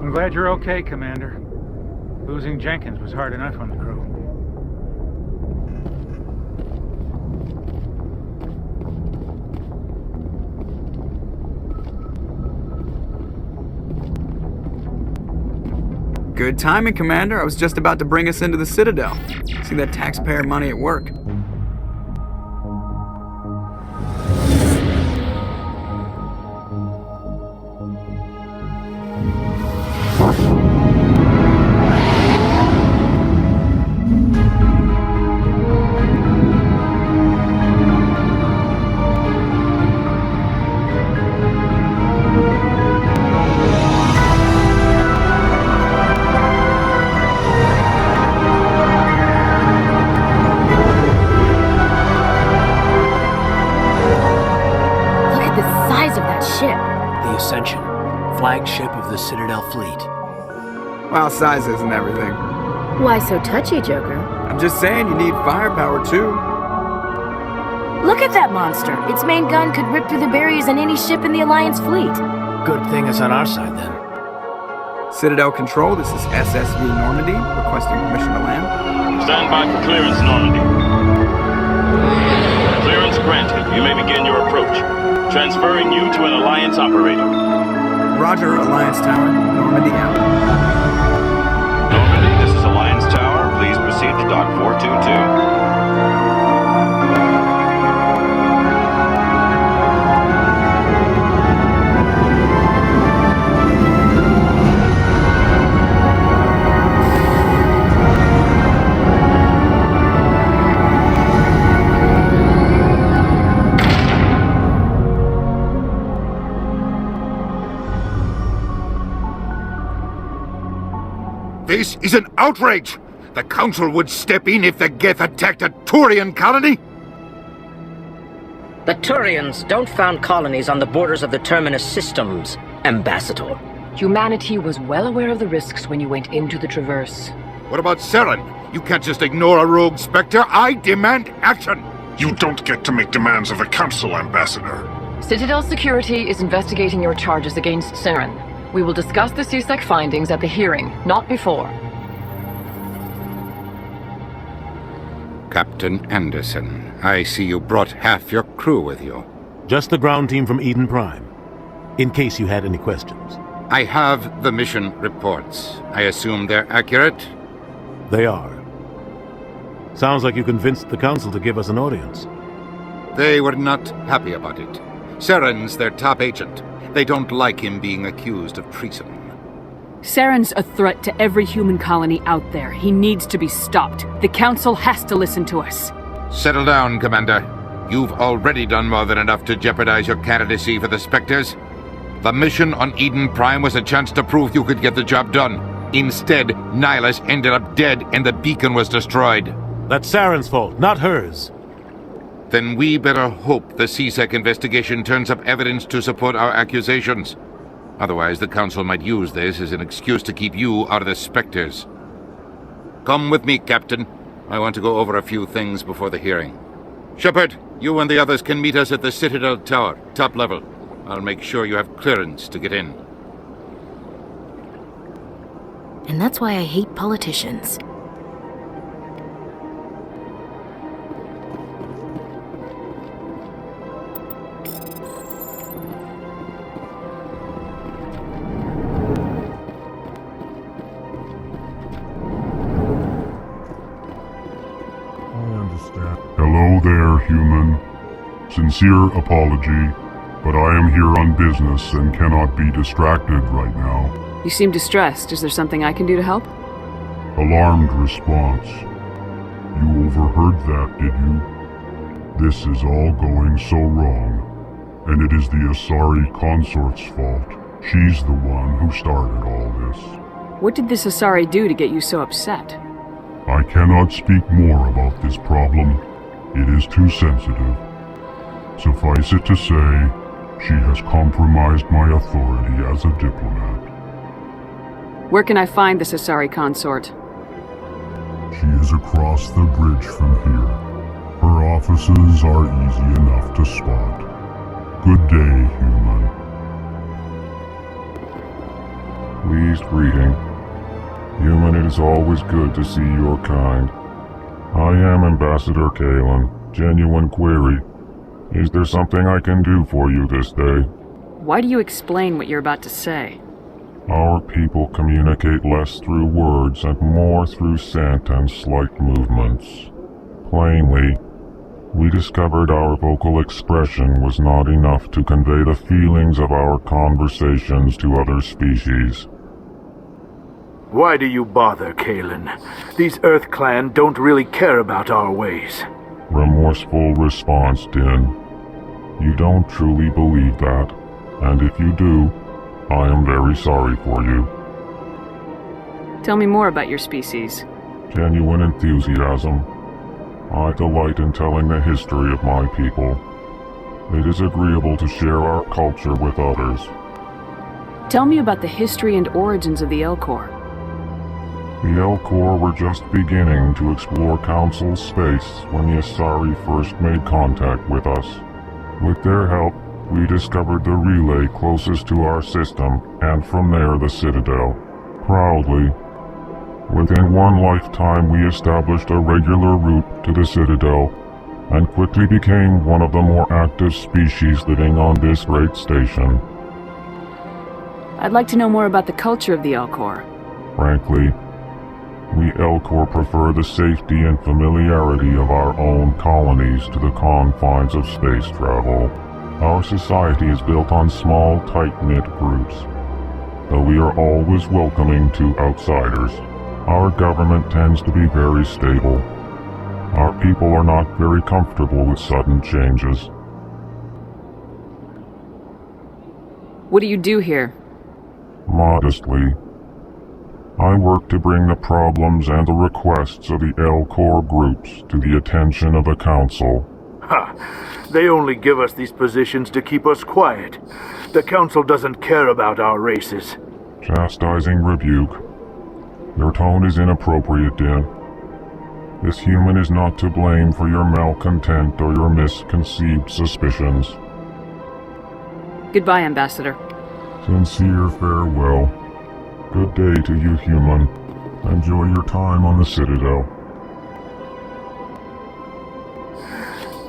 Speaker 9: I'm glad you're okay, Commander. Losing Jenkins was hard enough on the crew.
Speaker 5: Good timing, Commander. I was just about to bring us into the Citadel. See that taxpayer money at work.
Speaker 19: Flagship of the Citadel fleet.
Speaker 5: Well, size isn't everything.
Speaker 14: Why so touchy, Joker?
Speaker 5: I'm just saying you need firepower, too.
Speaker 14: Look at that monster. Its main gun could rip through the barriers in any ship in the Alliance fleet.
Speaker 19: Good thing it's on our side, then.
Speaker 5: Citadel Control, this is SSV Normandy, requesting permission to land.
Speaker 21: Stand by for clearance, Normandy. Clearance granted. You may begin your approach. Transferring you to an Alliance operator.
Speaker 5: Roger, Alliance Tower. Normandy out.
Speaker 21: Normandy, this is Alliance Tower. Please proceed to Dock 422.
Speaker 1: This is an outrage! The Council would step in if the Geth attacked a Turian colony?
Speaker 22: The Turians don't found colonies on the borders of the Terminus systems, Ambassador.
Speaker 8: Humanity was well aware of the risks when you went into the Traverse.
Speaker 1: What about Saren? You can't just ignore a rogue Spectre. I demand action!
Speaker 23: You don't get to make demands of the Council, Ambassador.
Speaker 8: Citadel Security is investigating your charges against Saren. We will discuss the CSEC findings at the hearing, not before.
Speaker 1: Captain Anderson, I see you brought half your crew with you.
Speaker 12: Just the ground team from Eden Prime, in case you had any questions.
Speaker 1: I have the mission reports. I assume they're accurate?
Speaker 12: They are. Sounds like you convinced the Council to give us an audience.
Speaker 1: They were not happy about it. Saren's their top agent. They don't like him being accused of treason.
Speaker 8: Saren's a threat to every human colony out there. He needs to be stopped. The Council has to listen to us.
Speaker 1: Settle down, Commander. You've already done more than enough to jeopardize your candidacy for the Spectres. The mission on Eden Prime was a chance to prove you could get the job done. Instead, Nihilus ended up dead and the beacon was destroyed.
Speaker 12: That's Saren's fault, not hers.
Speaker 1: Then we better hope the CSEC investigation turns up evidence to support our accusations. Otherwise, the Council might use this as an excuse to keep you out of the Spectres. Come with me, Captain. I want to go over a few things before the hearing. Shepard, you and the others can meet us at the Citadel Tower, top level. I'll make sure you have clearance to get in.
Speaker 14: And that's why I hate politicians.
Speaker 2: Hello there, human. Sincere apology, but I am here on business and cannot be distracted right now.
Speaker 8: You seem distressed. Is there something I can do to help?
Speaker 2: Alarmed response. You overheard that, did you? This is all going so wrong, and it is the Asari consort's fault. She's the one who started all this.
Speaker 8: What did this Asari do to get you so upset?
Speaker 2: I cannot speak more about this problem. It is too sensitive. Suffice it to say, she has compromised my authority as a diplomat.
Speaker 8: Where can I find this Asari consort?
Speaker 2: She is across the bridge from here. Her offices are easy enough to spot. Good day, human.
Speaker 4: Pleased greeting. Human, it is always good to see your kind. I am Ambassador Kalen. Genuine query. Is there something I can do for you this day?
Speaker 8: Why do you explain what you're about to say?
Speaker 4: Our people communicate less through words and more through scent and slight movements. Plainly, we discovered our vocal expression was not enough to convey the feelings of our conversations to other species.
Speaker 13: Why do you bother, Kalen? These Earth Clan don't really care about our ways.
Speaker 4: Remorseful response, Din. You don't truly believe that, and if you do, I am very sorry for you.
Speaker 8: Tell me more about your species.
Speaker 4: Genuine enthusiasm. I delight in telling the history of my people. It is agreeable to share our culture with others.
Speaker 8: Tell me about the history and origins of the Alcor.
Speaker 4: The Alcor were just beginning to explore Council space when the Asari first made contact with us. With their help, we discovered the relay closest to our system, and from there the Citadel. Proudly, within one lifetime we established a regular route to the Citadel, and quickly became one of the more active species living on this great station.
Speaker 8: I'd like to know more about the culture of the Alcor.
Speaker 4: Frankly, we Alcor prefer the safety and familiarity of our own colonies to the confines of space travel. Our society is built on small, tight-knit groups. Though we are always welcoming to outsiders, our government tends to be very stable. Our people are not very comfortable with sudden changes.
Speaker 8: What do you do here?
Speaker 4: Modestly, I work to bring the problems and the requests of the Alcor groups to the attention of the Council.
Speaker 13: Ha! They only give us these positions to keep us quiet. The Council doesn't care about our races.
Speaker 4: Chastising rebuke. Your tone is inappropriate, Din. This human is not to blame for your malcontent or your misconceived suspicions.
Speaker 8: Goodbye, Ambassador.
Speaker 4: Sincere farewell. Good day to you, human. Enjoy your time on the Citadel.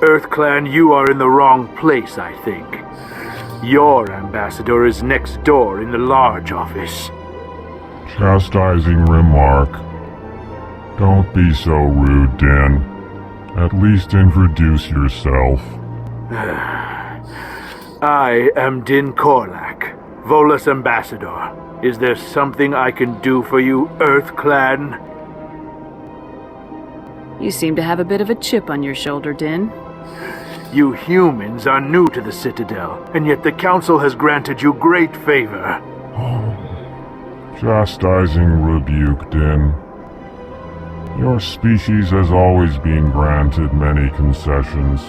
Speaker 13: Earth Clan, you are in the wrong place, I think. Your ambassador is next door in the large office.
Speaker 4: Chastising remark. Don't be so rude, Din. At least introduce yourself.
Speaker 13: I am Din Korlak, Volus Ambassador. Is there something I can do for you, Earth Clan?
Speaker 8: You seem to have a bit of a chip on your shoulder, Din.
Speaker 13: You humans are new to the Citadel, and yet the Council has granted you great favor.
Speaker 4: Chastising rebuke, Din. Your species has always been granted many concessions.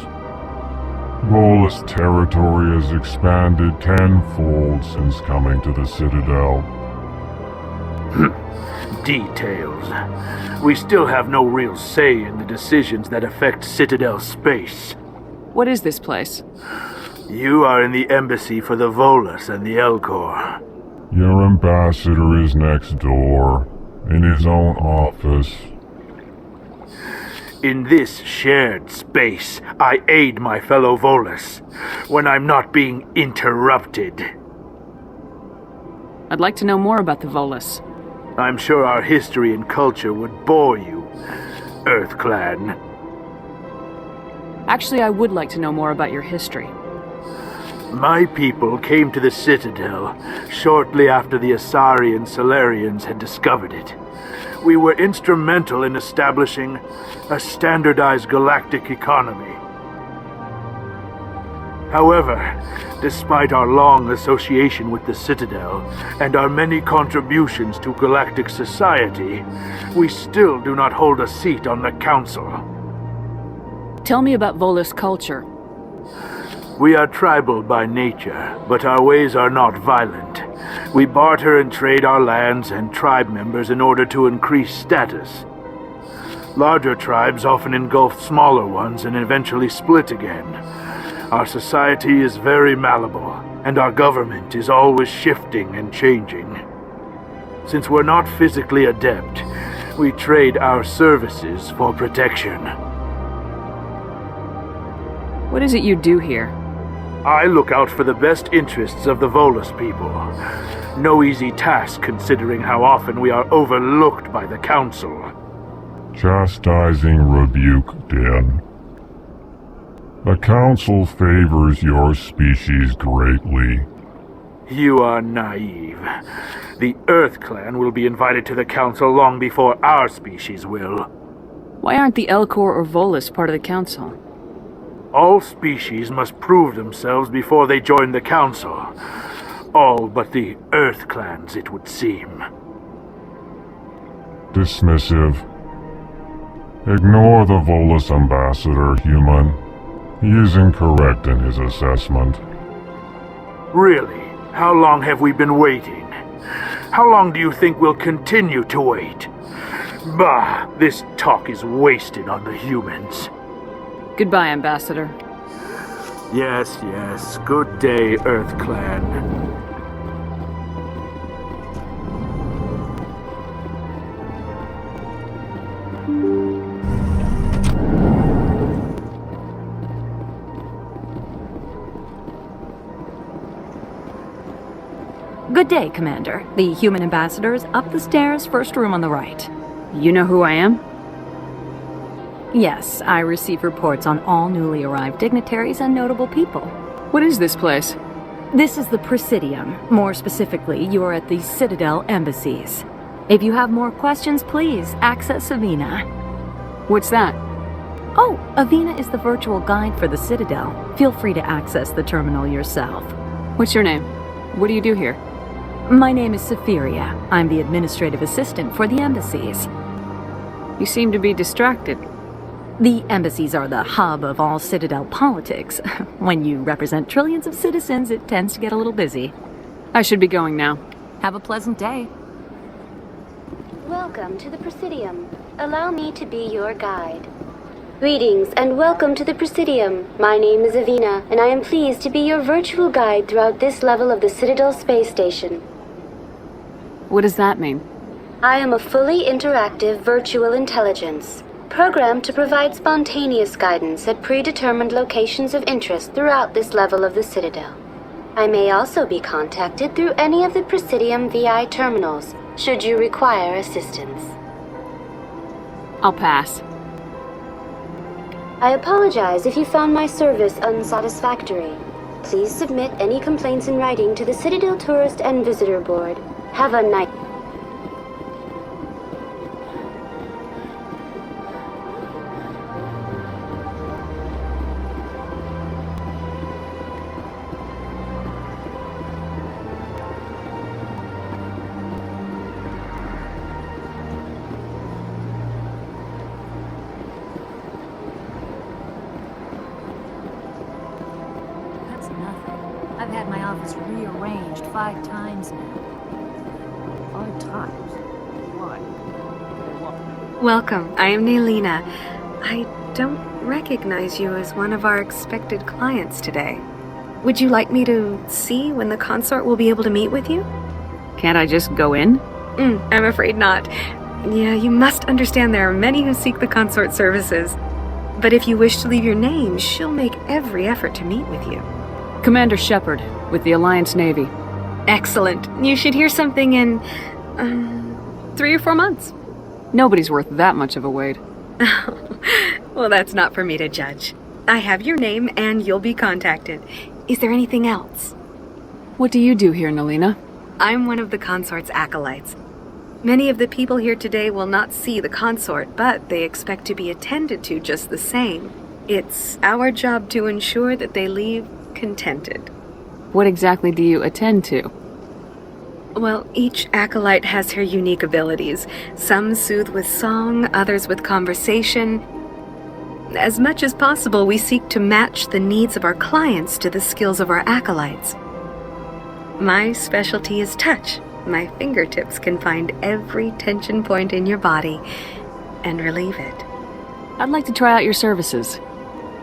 Speaker 4: Volus territory has expanded tenfold since coming to the Citadel.
Speaker 13: Details. We still have no real say in the decisions that affect Citadel space.
Speaker 8: What is this place?
Speaker 13: You are in the embassy for the Volus and the Alcor.
Speaker 4: Your ambassador is next door, in his own office.
Speaker 13: In this shared space, I aid my fellow Volus when I'm not being interrupted.
Speaker 8: I'd like to know more about the Volus.
Speaker 13: I'm sure our history and culture would bore you, Earth Clan.
Speaker 8: Actually, I would like to know more about your history.
Speaker 13: My people came to the Citadel shortly after the Asari and Solarians had discovered it. We were instrumental in establishing a standardized galactic economy. However, despite our long association with the Citadel and our many contributions to galactic society, we still do not hold a seat on the Council.
Speaker 8: Tell me about Volus culture.
Speaker 13: We are tribal by nature, but our ways are not violent. We barter and trade our lands and tribe members in order to increase status. Larger tribes often engulf smaller ones and eventually split again. Our society is very malleable, and our government is always shifting and changing. Since we're not physically adept, we trade our services for protection.
Speaker 8: What is it you do here?
Speaker 13: I look out for the best interests of the Volus people. No easy task considering how often we are overlooked by the Council.
Speaker 4: Chastising rebuke, Den. The Council favors your species greatly.
Speaker 13: You are naive. The Earth Clan will be invited to the Council long before our species will.
Speaker 8: Why aren't the Alcor or Volus part of the Council?
Speaker 13: All species must prove themselves before they join the Council. All but the Earth Clans, it would seem.
Speaker 4: Dismissive. Ignore the Volus ambassador, human. He is incorrect in his assessment.
Speaker 13: Really? How long have we been waiting? How long do you think we'll continue to wait? Bah, this talk is wasted on the humans.
Speaker 8: Goodbye, Ambassador.
Speaker 13: Yes, yes. Good day, Earth Clan.
Speaker 6: Good day, Commander. The human ambassador is up the stairs, first room on the right.
Speaker 8: You know who I am?
Speaker 6: Yes, I receive reports on all newly arrived dignitaries and notable people.
Speaker 8: What is this place?
Speaker 6: This is the Presidium. More specifically, you are at the Citadel embassies. If you have more questions, please access Avina.
Speaker 8: What's that?
Speaker 6: Oh, Avina is the virtual guide for the Citadel. Feel free to access the terminal yourself.
Speaker 8: What's your name? What do you do here?
Speaker 6: My name is Safiria. I'm the administrative assistant for the embassies.
Speaker 8: You seem to be distracted.
Speaker 6: The embassies are the hub of all Citadel politics. When you represent trillions of citizens, it tends to get a little busy.
Speaker 8: I should be going now.
Speaker 6: Have a pleasant day.
Speaker 10: Welcome to the Presidium. Allow me to be your guide. Greetings and welcome to the Presidium. My name is Avina, and I am pleased to be your virtual guide throughout this level of the Citadel space station.
Speaker 8: What does that mean?
Speaker 10: I am a fully interactive virtual intelligence, programmed to provide spontaneous guidance at predetermined locations of interest throughout this level of the Citadel. I may also be contacted through any of the Presidium VI terminals, should you require assistance.
Speaker 8: I'll pass.
Speaker 10: I apologize if you found my service unsatisfactory. Please submit any complaints in writing to the Citadel Tourist and Visitor Board. Have a night.
Speaker 15: mouth is rearranged 5 times now. 5 times? Why?
Speaker 16: Welcome. I am Nelina. I don't recognize you as one of our expected clients today. Would you like me to see when the consort will be able to meet with you?
Speaker 8: Can't I just go in?
Speaker 16: I'm afraid not. Yeah, you must understand there are many who seek the consort services. But if you wish to leave your name, she'll make every effort to meet with you.
Speaker 8: Commander Shepard, with the Alliance Navy.
Speaker 16: Excellent. You should hear something in, 3 or 4 months.
Speaker 8: Nobody's worth that much of a wait.
Speaker 16: Well, that's not for me to judge. I have your name and you'll be contacted. Is there anything else?
Speaker 8: What do you do here, Nelina?
Speaker 16: I'm one of the consort's acolytes. Many of the people here today will not see the consort, but they expect to be attended to just the same. It's our job to ensure that they leave contented.
Speaker 8: What exactly do you attend to?
Speaker 16: Well, each acolyte has her unique abilities. Some soothe with song, others with conversation. As much as possible, we seek to match the needs of our clients to the skills of our acolytes. My specialty is touch. My fingertips can find every tension point in your body and relieve it.
Speaker 8: I'd like to try out your services.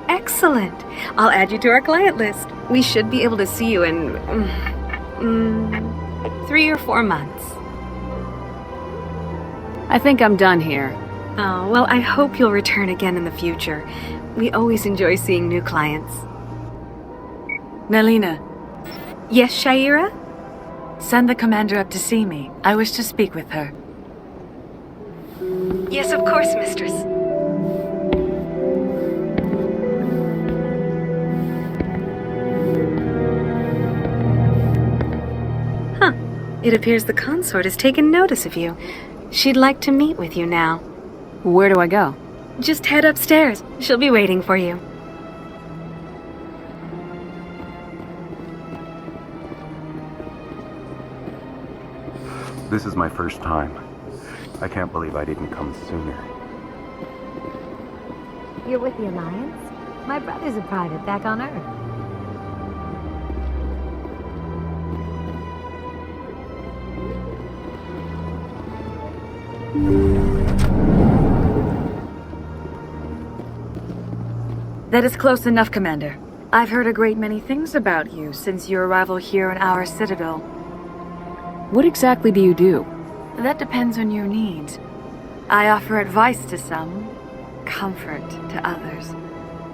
Speaker 16: Excellent. I'll add you to our client list. We should be able to see you in 3 or 4 months.
Speaker 8: I think I'm done here.
Speaker 16: Oh, well, I hope you'll return again in the future. We always enjoy seeing new clients.
Speaker 18: Nelina.
Speaker 16: Yes, Shaira?
Speaker 18: Send the commander up to see me. I wish to speak with her.
Speaker 16: Yes, of course, mistress. Huh. It appears the consort has taken notice of you. She'd like to meet with you now.
Speaker 8: Where do I go?
Speaker 16: Just head upstairs. She'll be waiting for you.
Speaker 24: This is my first time. I can't believe I didn't come sooner.
Speaker 15: You're with the Alliance? My brother's a private back on Earth.
Speaker 18: That is close enough, Commander. I've heard a great many things about you since your arrival here in our citadel.
Speaker 8: What exactly do you do?
Speaker 18: That depends on your needs. I offer advice to some, comfort to others.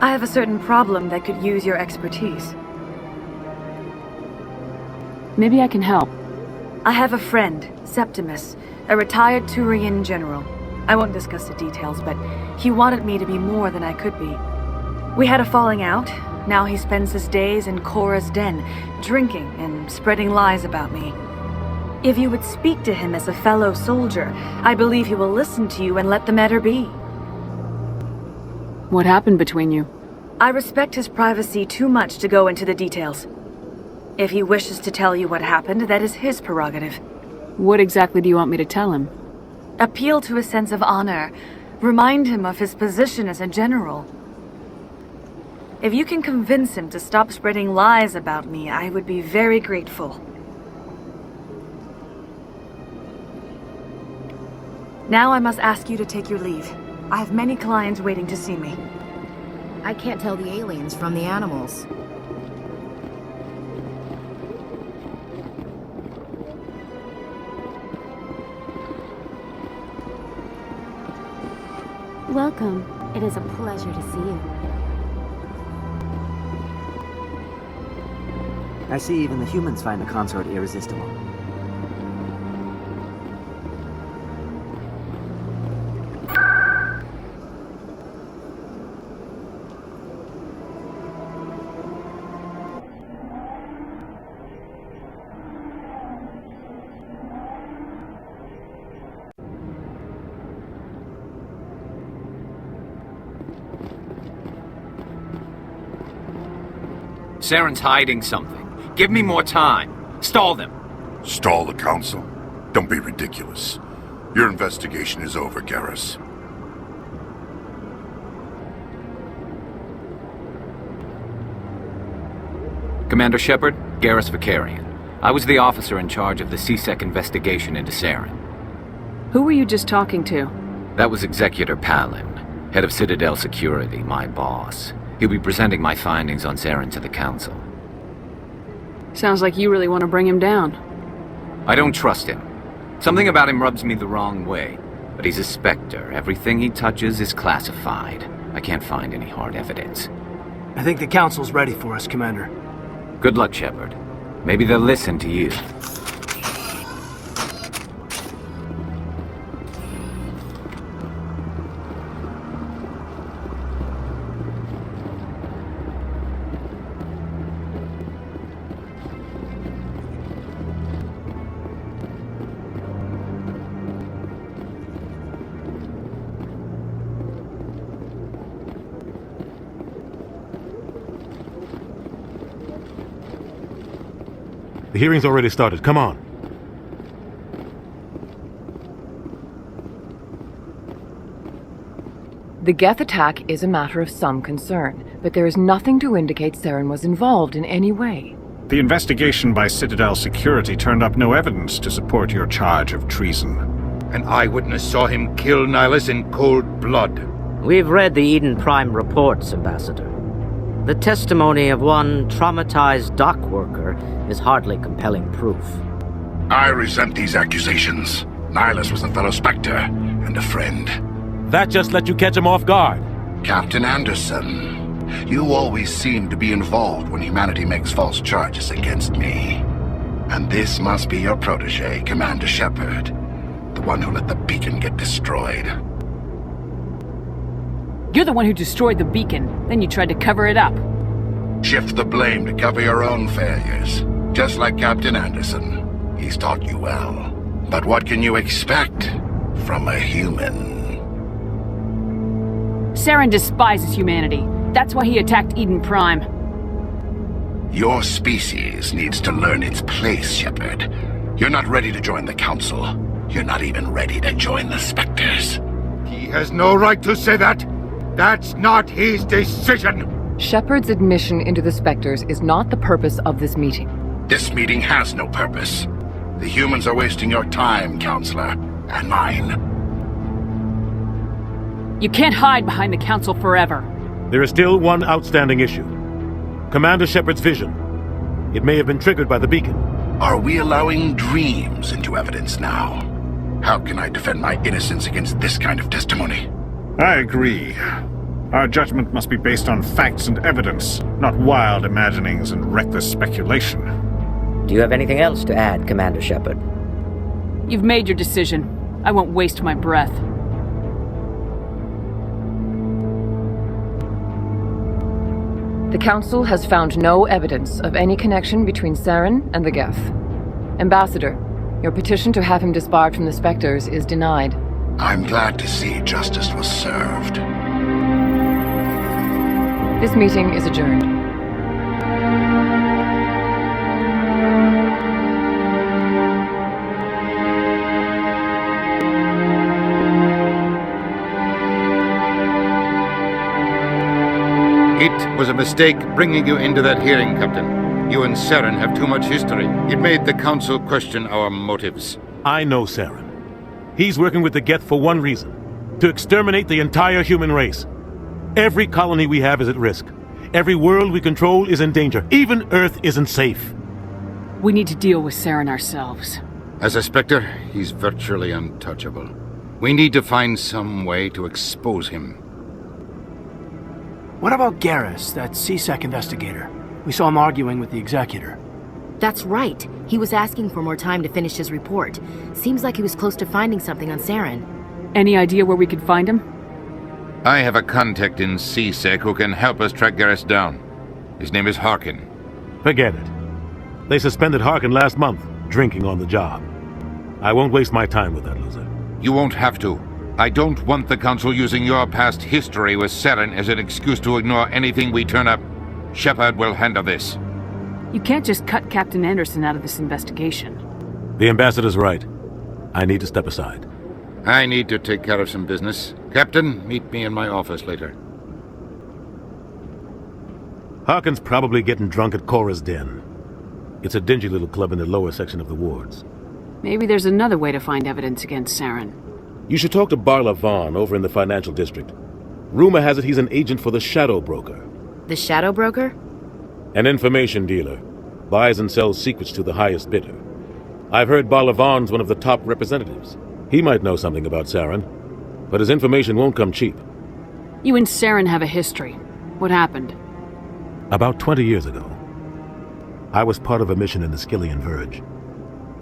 Speaker 18: I have a certain problem that could use your expertise.
Speaker 8: Maybe I can help.
Speaker 18: I have a friend, Septimus, a retired Turian general. I won't discuss the details, but he wanted me to be more than I could be. We had a falling out. Now he spends his days in Cora's den, drinking and spreading lies about me. If you would speak to him as a fellow soldier, I believe he will listen to you and let the matter be.
Speaker 8: What happened between you?
Speaker 18: I respect his privacy too much to go into the details. If he wishes to tell you what happened, that is his prerogative.
Speaker 8: What exactly do you want me to tell him?
Speaker 18: Appeal to his sense of honor. Remind him of his position as a general. If you can convince him to stop spreading lies about me, I would be very grateful. Now I must ask you to take your leave. I have many clients waiting to see me.
Speaker 14: I can't tell the aliens from the animals.
Speaker 15: Welcome. It is a pleasure to see you.
Speaker 25: I see even the humans find the consort irresistible.
Speaker 26: Saren's hiding something. Give me more time. Stall them.
Speaker 23: Stall the Council? Don't be ridiculous. Your investigation is over, Garrus.
Speaker 26: Commander Shepard, Garrus Vicarian. I was the officer in charge of the C-Sec investigation into Saren.
Speaker 8: Who were you just talking to?
Speaker 26: That was Executor Palin, head of Citadel Security, my boss. He'll be presenting my findings on Saren to the Council.
Speaker 8: Sounds like you really want to bring him down.
Speaker 26: I don't trust him. Something about him rubs me the wrong way. But he's a Spectre. Everything he touches is classified. I can't find any hard evidence.
Speaker 19: I think the Council's ready for us, Commander.
Speaker 26: Good luck, Shepard. Maybe they'll listen to you.
Speaker 12: The hearing's already started. Come on.
Speaker 3: The Geth attack is a matter of some concern, but there is nothing to indicate Saren was involved in any way.
Speaker 7: The investigation by Citadel Security turned up no evidence to support your charge of treason.
Speaker 1: An eyewitness saw him kill Nihilus in cold blood.
Speaker 22: We've read the Eden Prime reports, Ambassador. The testimony of one traumatized dock worker is hardly compelling proof.
Speaker 23: I resent these accusations. Nihilus was a fellow Spectre and a friend.
Speaker 12: That just let you catch him off guard.
Speaker 23: Captain Anderson, you always seem to be involved when humanity makes false charges against me. And this must be your protege, Commander Shepard, the one who let the beacon get destroyed.
Speaker 8: You're the one who destroyed the beacon, then you tried to cover it up.
Speaker 23: Shift the blame to cover your own failures. Just like Captain Anderson. He's taught you well. But what can you expect from a human?
Speaker 8: Saren despises humanity. That's why he attacked Eden Prime.
Speaker 23: Your species needs to learn its place, Shepard. You're not ready to join the Council. You're not even ready to join the Spectres.
Speaker 1: He has no right to say that. That's not his decision.
Speaker 3: Shepard's admission into the Spectres is not the purpose of this meeting.
Speaker 23: This meeting has no purpose. The humans are wasting your time, Counselor, and mine.
Speaker 8: You can't hide behind the Council forever.
Speaker 12: There is still one outstanding issue. Commander Shepard's vision. It may have been triggered by the beacon.
Speaker 23: Are we allowing dreams into evidence now? How can I defend my innocence against this kind of testimony?
Speaker 7: I agree. Our judgment must be based on facts and evidence, not wild imaginings and reckless speculation.
Speaker 22: Do you have anything else to add, Commander Shepard?
Speaker 8: You've made your decision. I won't waste my breath.
Speaker 3: The Council has found no evidence of any connection between Saren and the Geth. Ambassador, your petition to have him disbarred from the Spectres is denied.
Speaker 23: I'm glad to see justice was served.
Speaker 3: This meeting is adjourned.
Speaker 1: It was a mistake bringing you into that hearing, Captain. You and Saren have too much history. It made the Council question our motives.
Speaker 12: I know Saren. He's working with the Geth for one reason. To exterminate the entire human race. Every colony we have is at risk. Every world we control is in danger. Even Earth isn't safe.
Speaker 8: We need to deal with Saren ourselves.
Speaker 1: As a Spectre, he's virtually untouchable. We need to find some way to expose him.
Speaker 19: What about Garrus, that C-Sec investigator? We saw him arguing with the Executor.
Speaker 14: That's right. He was asking for more time to finish his report. Seems like he was close to finding something on Saren.
Speaker 8: Any idea where we could find him?
Speaker 1: I have a contact in C-Sec who can help us track Garrus down. His name is Harkin.
Speaker 12: Forget it. They suspended Harkin last month, drinking on the job. I won't waste my time with that loser.
Speaker 1: You won't have to. I don't want the Council using your past history with Saren as an excuse to ignore anything we turn up. Shepard will handle this.
Speaker 8: You can't just cut Captain Anderson out of this investigation.
Speaker 12: The Ambassador's right. I need to step aside.
Speaker 1: I need to take care of some business. Captain, meet me in my office later.
Speaker 12: Harkin's probably getting drunk at Cora's den. It's a dingy little club in the lower section of the wards.
Speaker 8: Maybe there's another way to find evidence against Saren.
Speaker 12: You should talk to Barla Vaughn over in the financial district. Rumor has it he's an agent for the Shadow Broker.
Speaker 14: The Shadow Broker?
Speaker 12: An information dealer. Buys and sells secrets to the highest bidder. I've heard Barla Vaughn's one of the top representatives. He might know something about Saren, but his information won't come cheap.
Speaker 8: You and Saren have a history. What happened?
Speaker 12: About 20 years ago, I was part of a mission in the Skillian Verge.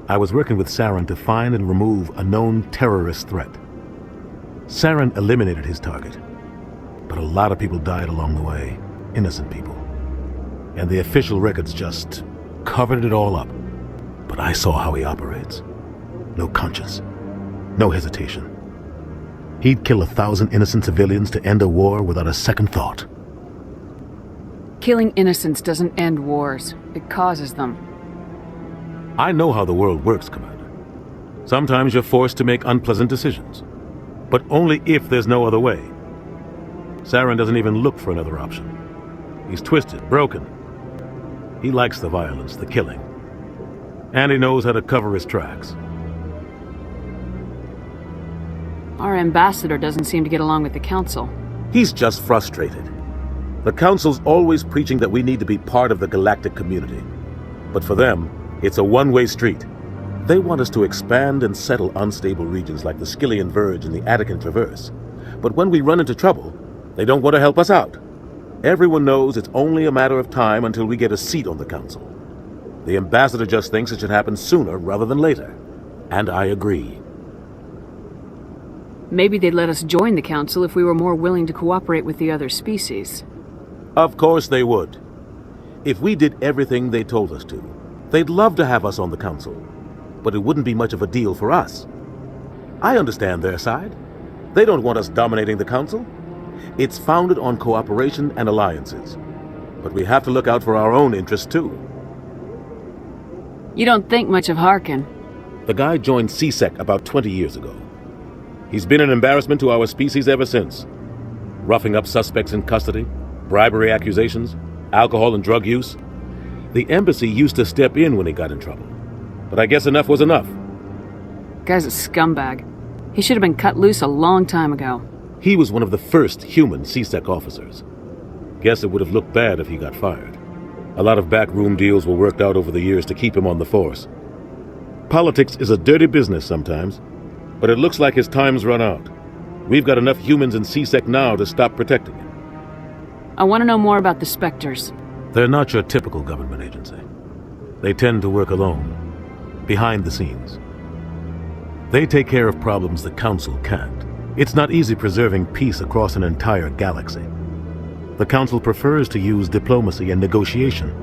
Speaker 12: I was working with Saren to find and remove a known terrorist threat. Saren eliminated his target, but a lot of people died along the way, innocent people. And the official records just covered it all up. But I saw how he operates. No conscience, no hesitation. He'd kill 1,000 innocent civilians to end a war without a second thought.
Speaker 8: Killing innocents doesn't end wars. It causes them.
Speaker 12: I know how the world works, Commander. Sometimes you're forced to make unpleasant decisions, but only if there's no other way. Saren doesn't even look for another option. He's twisted, broken. He likes the violence, the killing. And he knows how to cover his tracks.
Speaker 8: Our ambassador doesn't seem to get along with the Council.
Speaker 12: He's just frustrated. The Council's always preaching that we need to be part of the galactic community. But for them, it's a one-way street. They want us to expand and settle unstable regions like the Skillian Verge and the Attican Traverse. But when we run into trouble, they don't want to help us out. Everyone knows it's only a matter of time until we get a seat on the Council. The ambassador just thinks it should happen sooner rather than later. And I agree.
Speaker 8: Maybe they'd let us join the Council if we were more willing to cooperate with the other species.
Speaker 12: Of course they would. If we did everything they told us to, they'd love to have us on the Council. But it wouldn't be much of a deal for us. I understand their side. They don't want us dominating the Council. It's founded on cooperation and alliances. But we have to look out for our own interests too.
Speaker 8: You don't think much of Harkin.
Speaker 12: The guy joined CSEC about 20 years ago. He's been an embarrassment to our species ever since. Roughing up suspects in custody, bribery accusations, alcohol and drug use. The embassy used to step in when he got in trouble. But I guess enough was enough.
Speaker 8: Guy's a scumbag. He should have been cut loose a long time ago.
Speaker 12: He was one of the first human CSEC officers. Guess it would have looked bad if he got fired. A lot of backroom deals were worked out over the years to keep him on the force. Politics is a dirty business sometimes, but it looks like his time's run out. We've got enough humans in CSEC now to stop protecting him.
Speaker 8: I want to know more about the Spectres.
Speaker 12: They're not your typical government agency. They tend to work alone, behind the scenes. They take care of problems the Council can't. It's not easy preserving peace across an entire galaxy. The Council prefers to use diplomacy and negotiation.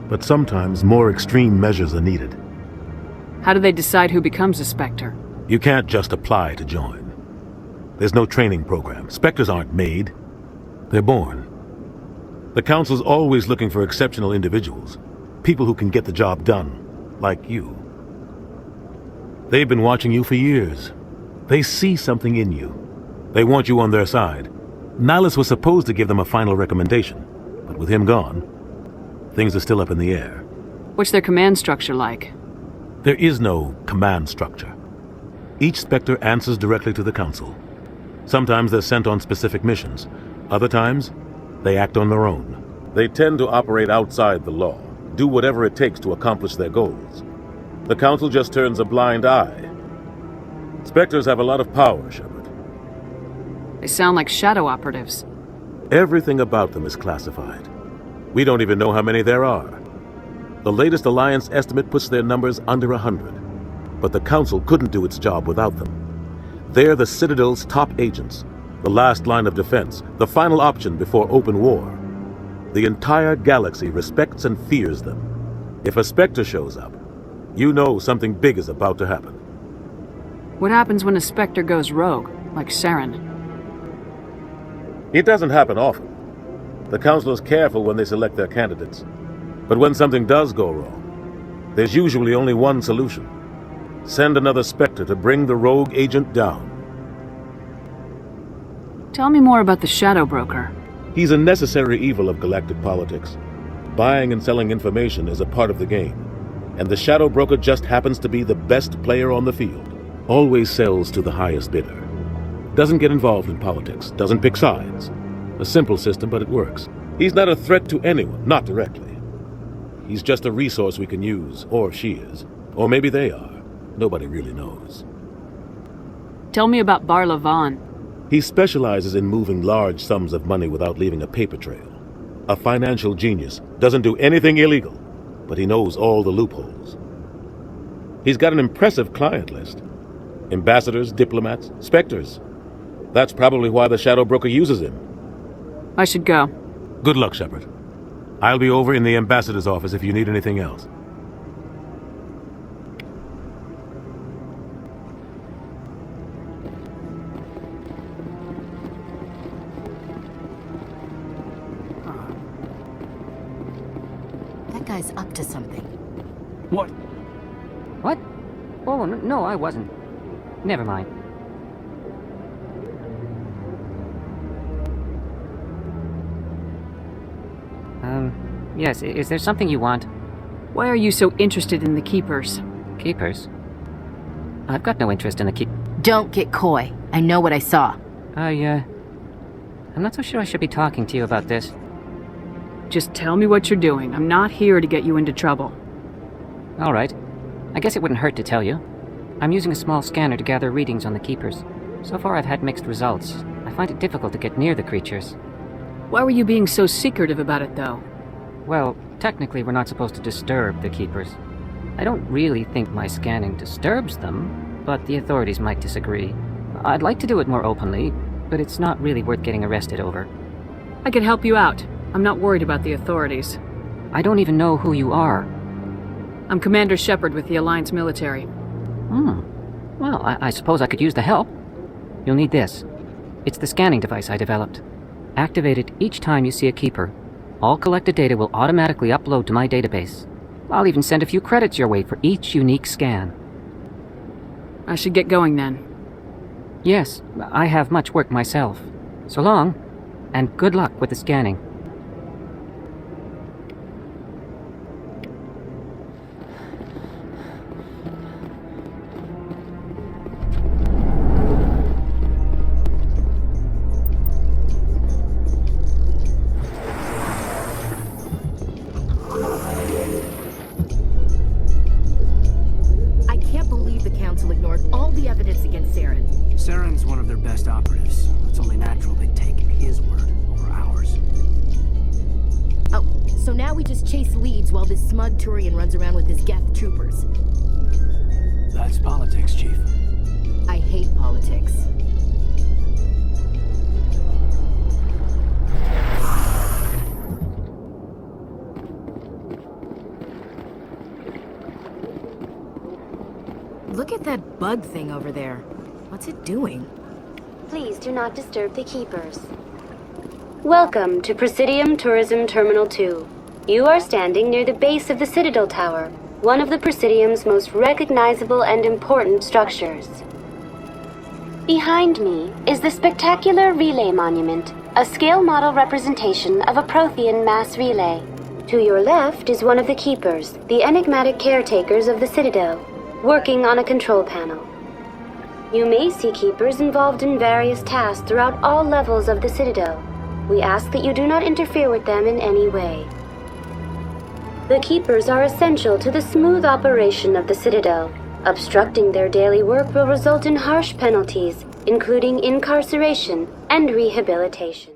Speaker 12: But sometimes more extreme measures are needed.
Speaker 8: How do they decide who becomes a Spectre?
Speaker 12: You can't just apply to join. There's no training program. Spectres aren't made. They're born. The Council's always looking for exceptional individuals. People who can get the job done, like you. They've been watching you for years. They see something in you. They want you on their side. Nihilus was supposed to give them a final recommendation, but with him gone, things are still up in the air.
Speaker 8: What's their command structure like?
Speaker 12: There is no command structure. Each Spectre answers directly to the Council. Sometimes they're sent on specific missions. Other times, they act on their own. They tend to operate outside the law, do whatever it takes to accomplish their goals. The Council just turns a blind eye. Spectres have a lot of power, Shepard.
Speaker 8: They sound like shadow operatives.
Speaker 12: Everything about them is classified. We don't even know how many there are. The latest Alliance estimate puts their numbers under 100. But the Council couldn't do its job without them. They're the Citadel's top agents, the last line of defense, the final option before open war. The entire galaxy respects and fears them. If a Spectre shows up, you know something big is about to happen.
Speaker 8: What happens when a Spectre goes rogue, like Saren?
Speaker 12: It doesn't happen often. The Council is careful when they select their candidates. But when something does go wrong, there's usually only one solution. Send another Spectre to bring the rogue agent down.
Speaker 8: Tell me more about the Shadow Broker.
Speaker 12: He's a necessary evil of galactic politics. buying and selling information is a part of the game, and the shadow broker just happens to be the best player on the field. Always sells to the highest bidder. Doesn't get involved in politics, doesn't pick sides. A simple system, but it works. He's not a threat to anyone, not directly. He's just a resource we can use, or she is. Or maybe they are. Nobody really knows.
Speaker 8: Tell me about Bar Levon.
Speaker 12: He specializes in moving large sums of money without leaving a paper trail. A financial genius, doesn't do anything illegal, but he knows all the loopholes. He's got an impressive client list. Ambassadors, diplomats, specters. That's probably why the shadow broker uses him.
Speaker 8: I should go.
Speaker 12: Good luck, Shepard. I'll be over in the ambassador's office if you need anything else.
Speaker 5: That guy's up to something.
Speaker 19: What?
Speaker 9: What? Oh, no, I wasn't. Never mind. Yes, is there something you want?
Speaker 8: Why are you so interested in the Keepers?
Speaker 9: Keepers? I've got no interest in the
Speaker 5: Don't get coy. I know what I saw.
Speaker 9: I'm not so sure I should be talking to you about this.
Speaker 8: Just tell me what you're doing. I'm not here to get you into trouble.
Speaker 9: All right. I guess it wouldn't hurt to tell you. I'm using a small scanner to gather readings on the Keepers. So far I've had mixed results. I find it difficult to get near the creatures.
Speaker 8: Why were you being so secretive about it, though?
Speaker 9: Well, technically we're not supposed to disturb the Keepers. I don't really think my scanning disturbs them, but the authorities might disagree. I'd like to do it more openly, but it's not really worth getting arrested over.
Speaker 8: I can help you out. I'm not worried about the authorities.
Speaker 9: I don't even know who you are.
Speaker 8: I'm Commander Shepard with the Alliance military.
Speaker 9: Well, I suppose I could use the help. You'll need this. It's the scanning device I developed. Activate it each time you see a Keeper. All collected data will automatically upload to my database. I'll even send a few credits your way for each unique scan.
Speaker 8: I should get going then.
Speaker 9: Yes, I have much work myself. So long, and good luck with the scanning.
Speaker 19: Saren's one of their best operatives. It's only natural they'd take his word over ours.
Speaker 5: Oh, so now we just chase leads while this smug Turian runs around with his Geth troopers.
Speaker 19: That's politics, Chief.
Speaker 5: I hate politics. Look at that bug thing over there. What's it doing?
Speaker 10: Please do not disturb the Keepers. Welcome to Presidium Tourism Terminal 2. You are standing near the base of the Citadel Tower, one of the Presidium's most recognizable and important structures. Behind me is the spectacular Relay Monument, a scale model representation of a Prothean mass relay. To your left is one of the Keepers, the enigmatic caretakers of the Citadel, working on a control panel. You may see Keepers involved in various tasks throughout all levels of the Citadel. We ask that you do not interfere with them in any way. The Keepers are essential to the smooth operation of the Citadel. Obstructing their daily work will result in harsh penalties, including incarceration and rehabilitation.